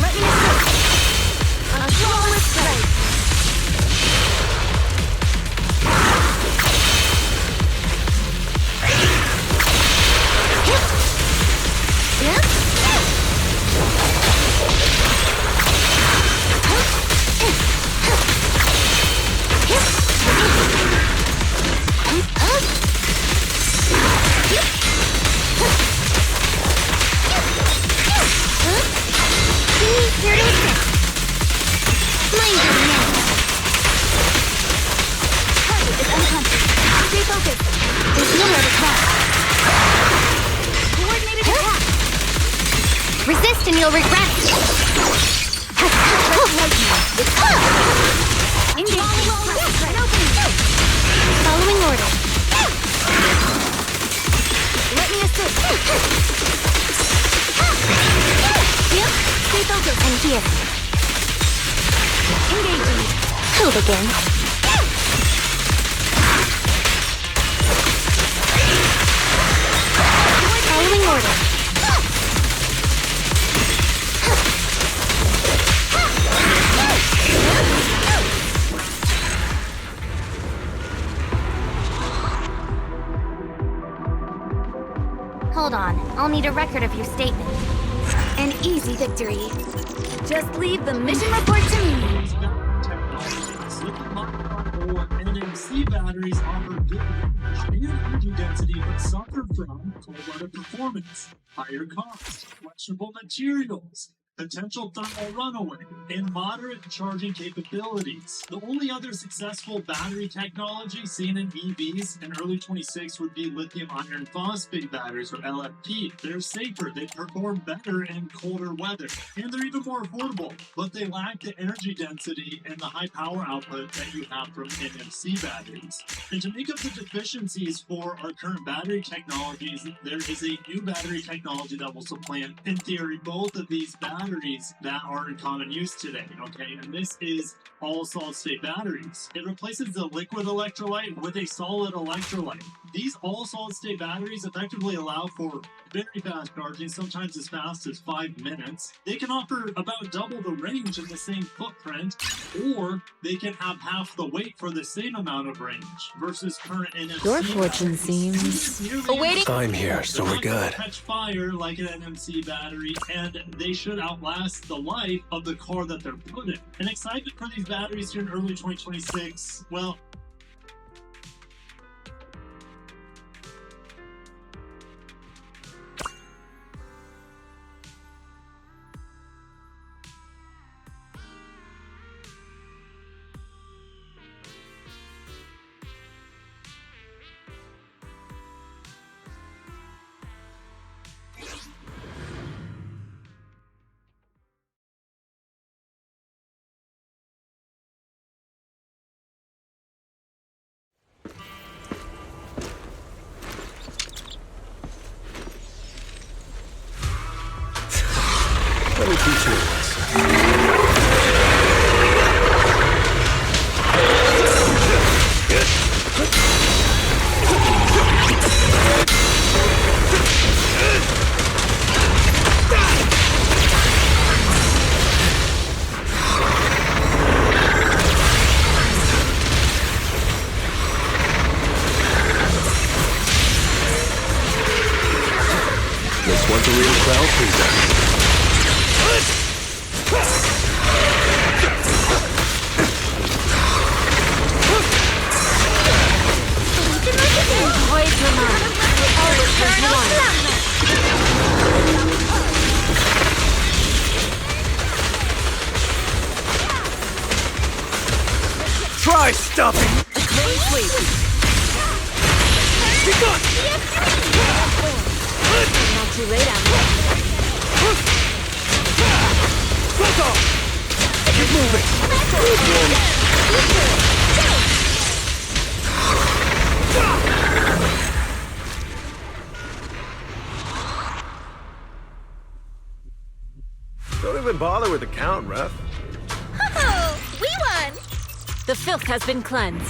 Let me assist. A flawless strike. Resist and you'll regret. Following order. Let me assist. Stay focused. And here. Engaging. Who'll begin? Following order. Hold on, I'll need a record of your statement. An easy victory. Just leave the mission report to me. NMC batteries offer good range and energy density, but suffer from cold weather performance, higher cost, questionable materials, potential thermal runaway, and moderate charging capabilities. The only other successful battery technology seen in EVs in early 26 would be lithium iron phosphate batteries, or LFP. They're safer, they perform better in colder weather, and they're even more affordable, but they lack the energy density and the high power output that you have from NMC batteries. And to make up the deficiencies for our current battery technologies, there is a new battery technology that will supplant, in theory, both of these batteries that are in common use today, okay? And this is all solid-state batteries. It replaces the liquid electrolyte with a solid electrolyte. These all solid-state batteries effectively allow for very fast charging, sometimes as fast as 5 minutes. They can offer about double the range in the same footprint, or they can have half the weight for the same amount of range versus current NFC. Your fortune seems awaiting. I'm here, so we're good. Catch fire like an NMC battery, and they should outlast the life of the car that they're put in. And excitement for these batteries here in early 2026, well, Let me teach you a lesson. This one's a real crowd pleaser. Try stopping! A clean sweep. Be gone! Not too late, Amber. Fuck off! Keep moving! Don't even bother with the count, ref. Oh, we won! the filth has been cleansed.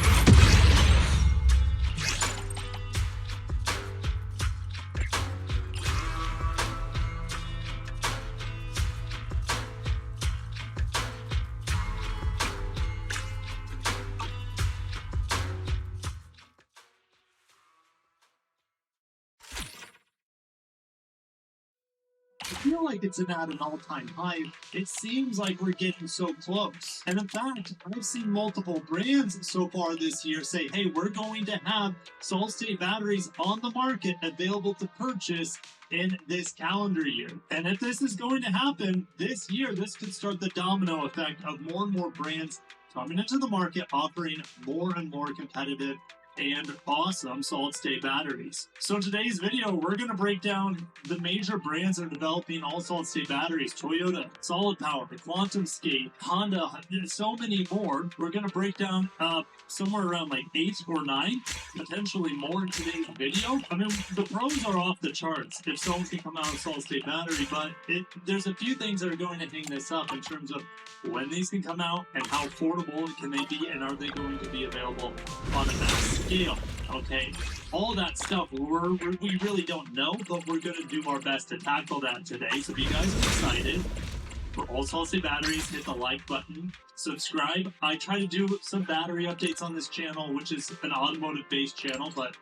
I feel like it's at an all-time high. It seems like we're getting so close. And in fact, I've seen multiple brands so far this year say, hey, we're going to have solid-state batteries on the market available to purchase in this calendar year. And if this is going to happen this year, this could start the domino effect of more and more brands coming into the market offering more and more competitive and awesome solid-state batteries. So in today's video, we're going to break down the major brands that are developing all solid-state batteries. Toyota, Solid Power, QuantumScape, Honda, so many more. We're going to break down somewhere around like 8 or 9, potentially more in today's video. I mean, the pros are off the charts if someone can come out with a solid-state battery, but there's a few things that are going to hang this up in terms of when these can come out and how affordable can they be, and are they going to be available on a mass scale. Okay, all that stuff we really don't know, but we're going to do our best to tackle that today. So if you guys are excited, For all solid-state batteries, hit the like button, subscribe. I try to do some battery updates on this channel, which is an automotive-based channel, but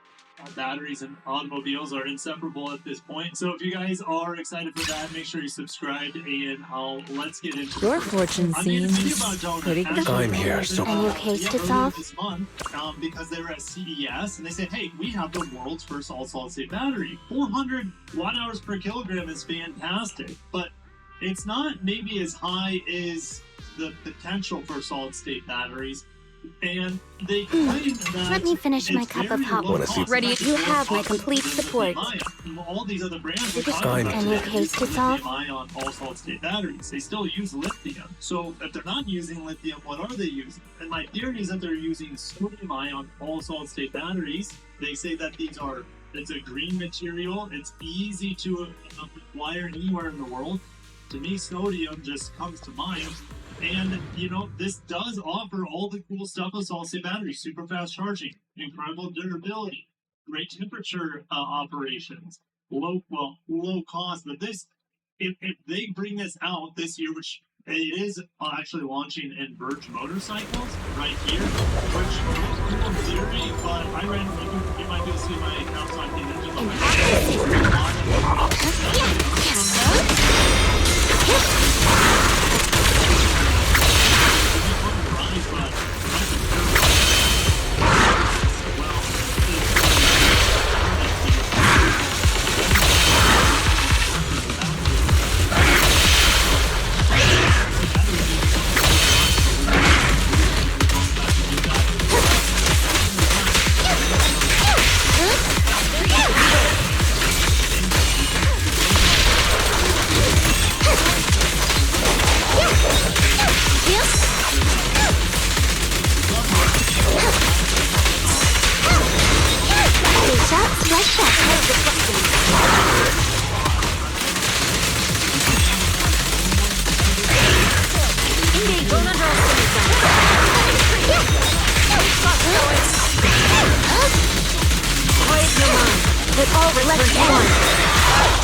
batteries and automobiles are inseparable at this point. So if you guys are excited for that, make sure you subscribe, and let's get into Your fortune seems pretty good. I'm here, so... And your case to solve? This month, because they were at CES, and they said, hey, we have the world's first all-solid-state battery. 400 watt-hours per kilogram is fantastic, but it's not maybe as high as the potential for solid-state batteries. And they claim that Let me finish my cup of hot water. Ready? You have my complete support. All these other brands are And your case to solve? on all solid-state batteries. They still use lithium. So if they're not using lithium, what are they using? And my theory is that they're using sodium-ion all solid-state batteries. They say that it's a green material. It's easy to acquire anywhere in the world. To me, sodium just comes to mind. And, this does offer all the cool stuff of solid-state batteries. Super fast charging, incredible durability, great temperature operations, low cost. But if they bring this out this year, which it is actually launching in Verge motorcycles right here, which in theory, but I ran, you might be able to see my account on the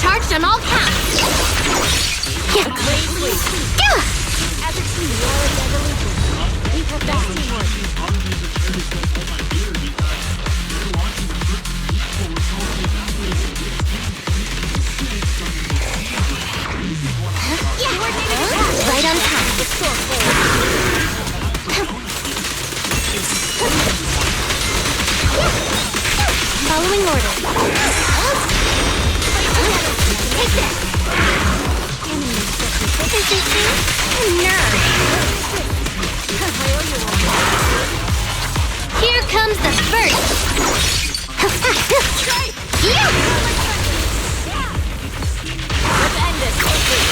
Charged on all counts! Yeah. As a team, we are a revolution. We have best teamwork. Right on time. Following order. Take this! Nerve! Here comes the first! Yeah! Let's end this quickly!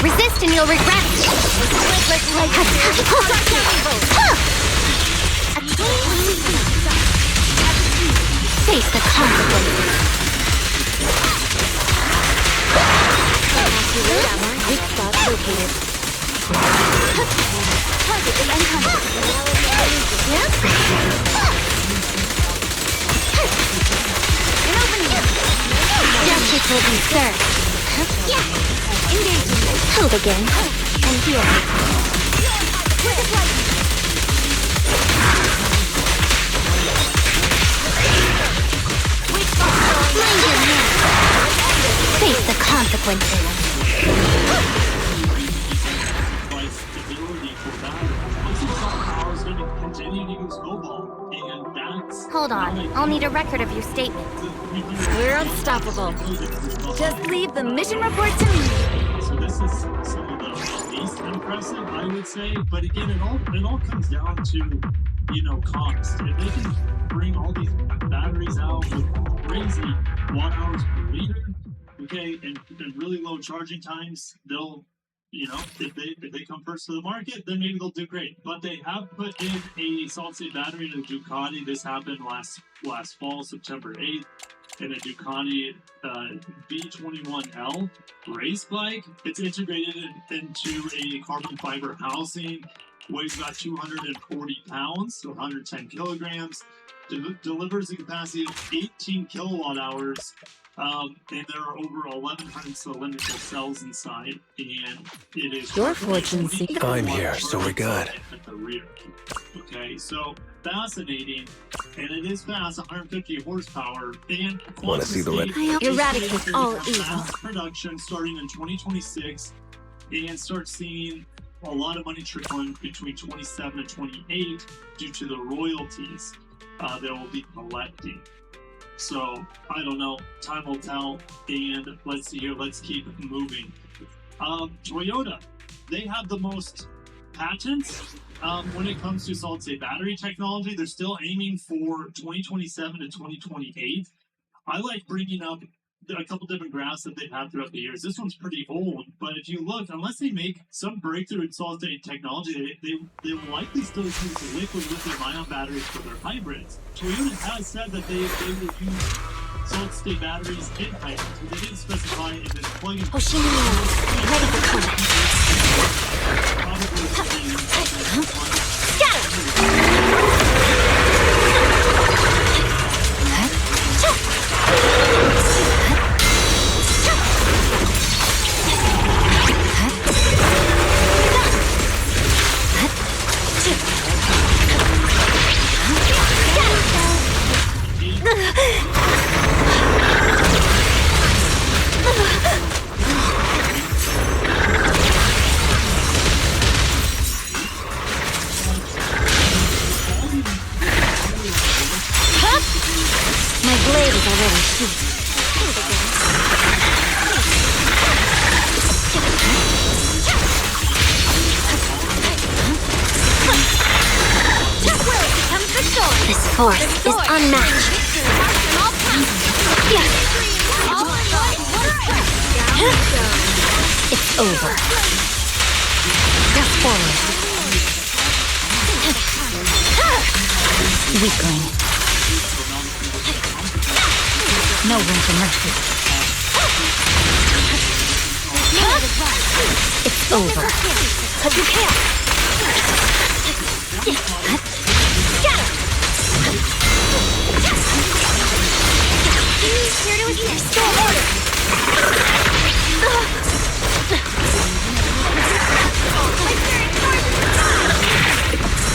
Resist and you'll regret it. Face the consequences. Weak spot located. Target is unconscious. Yep. An opening. Justice will be served. Yeah. Engaging. Hold again. And heal. Quick as lightning. Mind your man. Face the consequences. Hold on. I'll need a record of your statement. We're unstoppable. Just leave the mission report to me. So this is some of the least impressive, I would say. But again, it all comes down to, cost. If they can bring all these batteries out with crazy watt hours per liter, okay, and really low charging times, they'll, you know, if they come first to the market, then maybe they'll do great. But they have put in a solid-state battery in a Ducati. This happened last fall, September 8th, in a Ducati B21L race bike. It's integrated into a carbon fiber housing, weighs about 240 pounds, so 110 kilograms, delivers a capacity of 18 kilowatt hours, and there are over 1,100 cylindrical cells inside, and it is... Your fortune seems... I'm here, so we're good. At the rear. Okay, so fascinating, and it is fast, 150 horsepower, and... Want to see the red? Eradicate all evil. Mass production starting in 2026, and start seeing a lot of money trickling between 27 and 28 due to the royalties that will be collecting. So, I don't know, time will tell, and let's see here, let's keep moving. Toyota, they have the most patents when it comes to solid-state battery technology. They're still aiming for 2027 to 2028. I like bringing up a couple different graphs that they've had throughout the years. This one's pretty old, but if you look, unless they make some breakthrough in solid-state technology, they will likely still use liquid lithium-ion batteries for their hybrids. Toyota has said that they will use solid-state batteries in hybrids, but they didn't specify if it's plug-in. Ready for combat. My blade is already heated. This force is unmatched. It's over. Press forward. Weakling. No room for mercy. It's over. You can't. Here to restore order.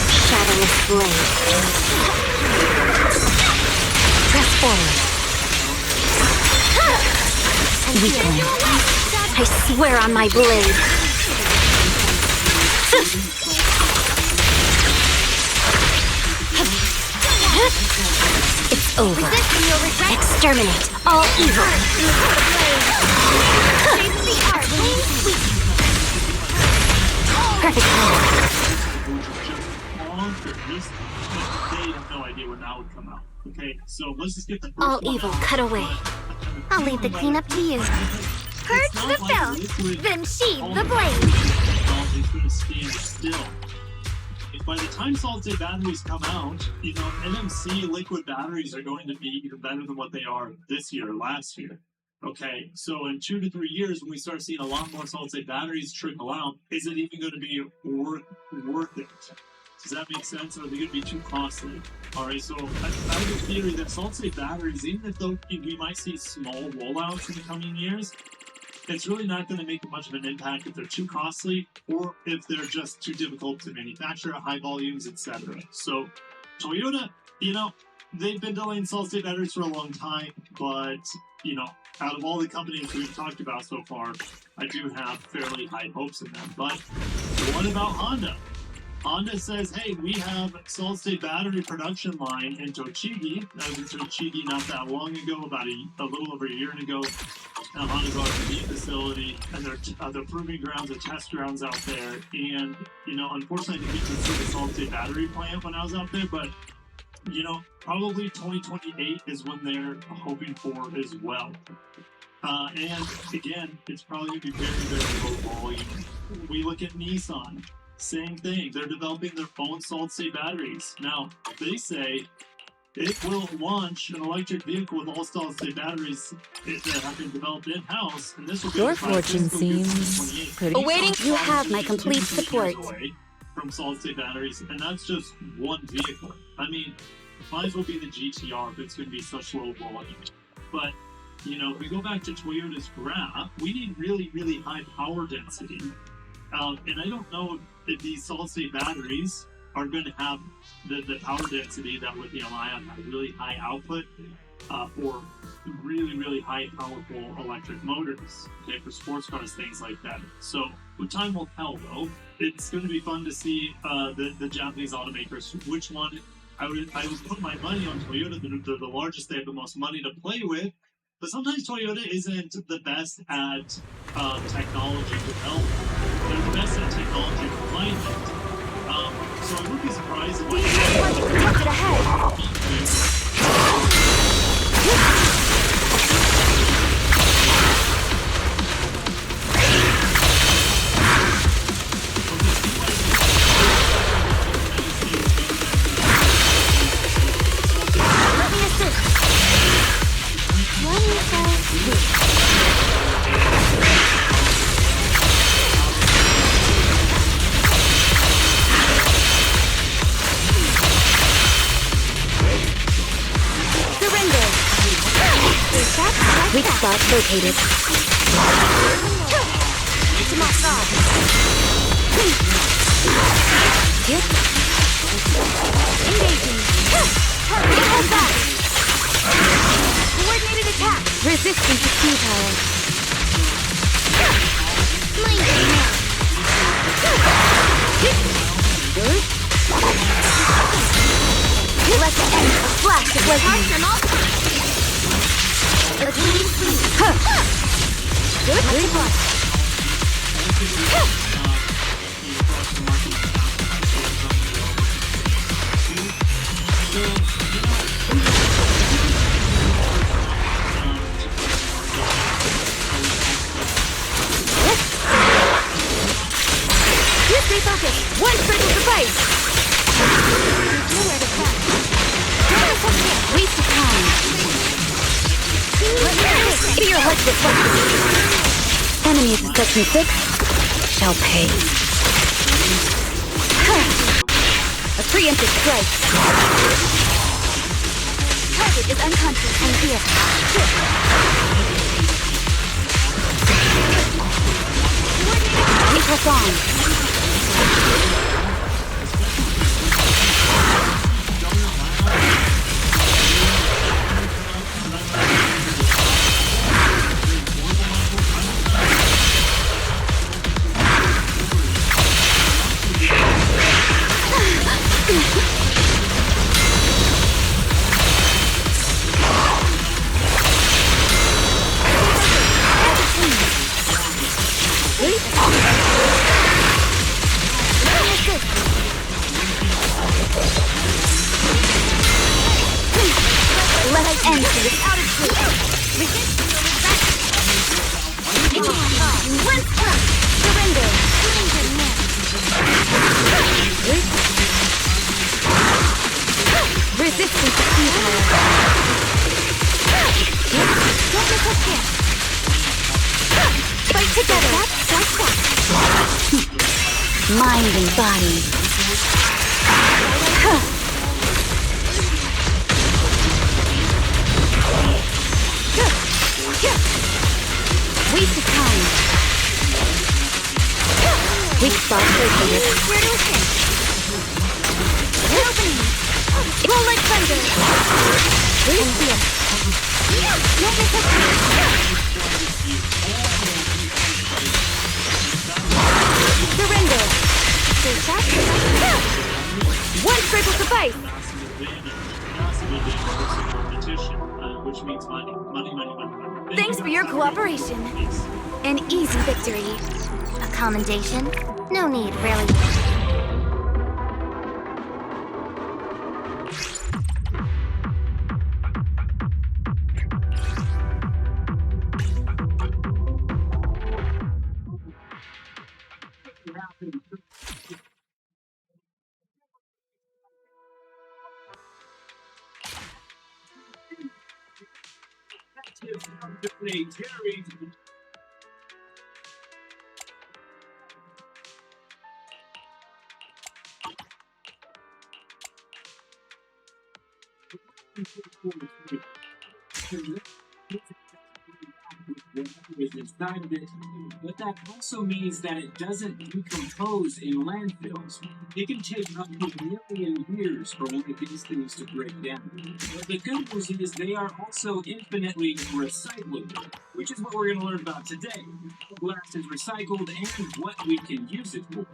Shadowless blade. Press forward. Weakling. I swear on my blade. It's over. Exterminate all evil. Perfect plan. They have no idea when that would come out. Okay, so let's just get the first All one evil out. cut away. I'll leave the cleanup to you. Purge the filth, then sheathe the blade. Technology is going to stand still. By the time solid-state batteries come out, you know, NMC liquid batteries are going to be even better than what they are this year or last year. Okay, so in 2 to 3 years, when we start seeing a lot more solid-state batteries trickle out, is it even going to be worth it? Does that make sense? Or are they going to be too costly? All right, so I have a theory that solid-state batteries, even if we might see small rollouts in the coming years, it's really not going to make much of an impact if they're too costly or if they're just too difficult to manufacture at high volumes, etc. So Toyota, you know, they've been delaying solid-state batteries for a long time, but, you know, out of all the companies we've talked about so far, I do have fairly high hopes in them. But what about Honda? Honda says, hey, we have solid-state battery production line in Tochigi. I was in Tochigi not that long ago, about a little over a year ago. Now Honda's R&D facility, and they're proving grounds and test grounds out there. And, you know, unfortunately, I didn't get to see the solid-state battery plant when I was out there, but, you know, probably 2028 is when they're hoping for as well. And again, it's probably going to be very, very low volume. We look at Nissan, same thing. They're developing their own solid-state batteries. Now, they say it will launch an electric vehicle with all solid-state batteries that have been developed in-house, and this will be Your fortune seems pretty... Awaiting, you have my complete support. From solid-state batteries, and that's just one vehicle. I mean, might as well be the GTR if it's going to be such low volume. But, you know, if we go back to Toyota's graph, we need really, really high power density. And I don't know if these solid-state batteries are going to have the power density that lithium-ion have, really high output for really, really high powerful electric motors, okay, for sports cars, things like that. So, time will tell, though. It's going to be fun to see the Japanese automakers, which one I would put my money on Toyota. They're the largest, they have the most money to play with, but sometimes Toyota isn't the best at technology development. They're the best at technology refinement. So I would be surprised if Weak spot located. To my side. Yep. Engaging. Hold back. Coordinated attack. Resistance is futile. Blinding now. Let the end a flash of lightning. Let's leave. Good. Stay focused. One critical device. Nowhere to pass. Waste of time. Be your heart reflected. Enemies of Section 6 shall pay. A preemptive strike. Target is unconscious and here. We press on. Let's end this out of sleep. Surrender. Resistance is futile. Don't let us get. Fight together. That's mind and body. Waste of time. Weak spot located. Where to escape? An opening. Roll like thunder. And here. Don't miss us. Surrender. One scrape will suffice. Which means money. Thanks for your cooperation. An easy victory. A commendation? No need, really. It's not donate, Terry. Is inside of it, but that also means that it doesn't decompose in landfills. It can take up to a million years for one of these things to break down. But the good news is they are also infinitely recyclable, which is what we're going to learn about today. Glass is recycled and what we can use it for.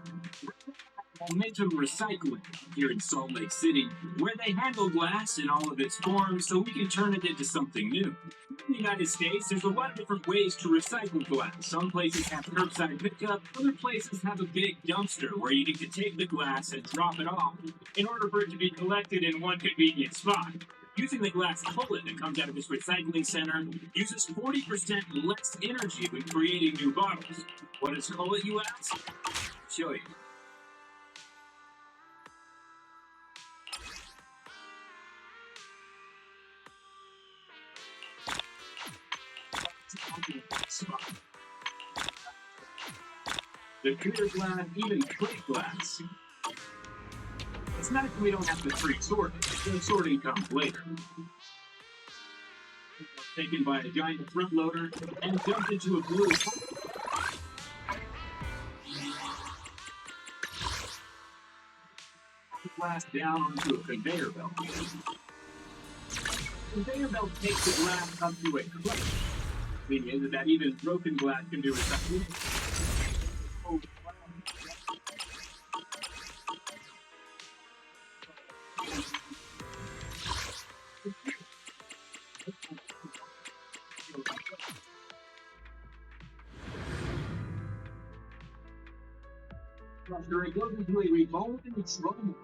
Momentum Recycling here in Salt Lake City, where they handle glass in all of its forms so we can turn it into something new. In the United States, there's a lot of different ways to recycle glass. Some places have curbside pickup, other places have a big dumpster where you need to take the glass and drop it off in order for it to be collected in one convenient spot. Using the glass cullet that comes out of this recycling center uses 40% less energy when creating new bottles. What is cullet, you ask? I'll show you. The clear glass, even plate glass. It's not that we don't have to pre-sort it. The sorting comes later. Taken by a giant front loader and dumped into a blue. Glass down onto a conveyor belt. The conveyor belt takes the glass up to a clip, meaning that even broken glass can be recycled. After it goes into a revolving drum,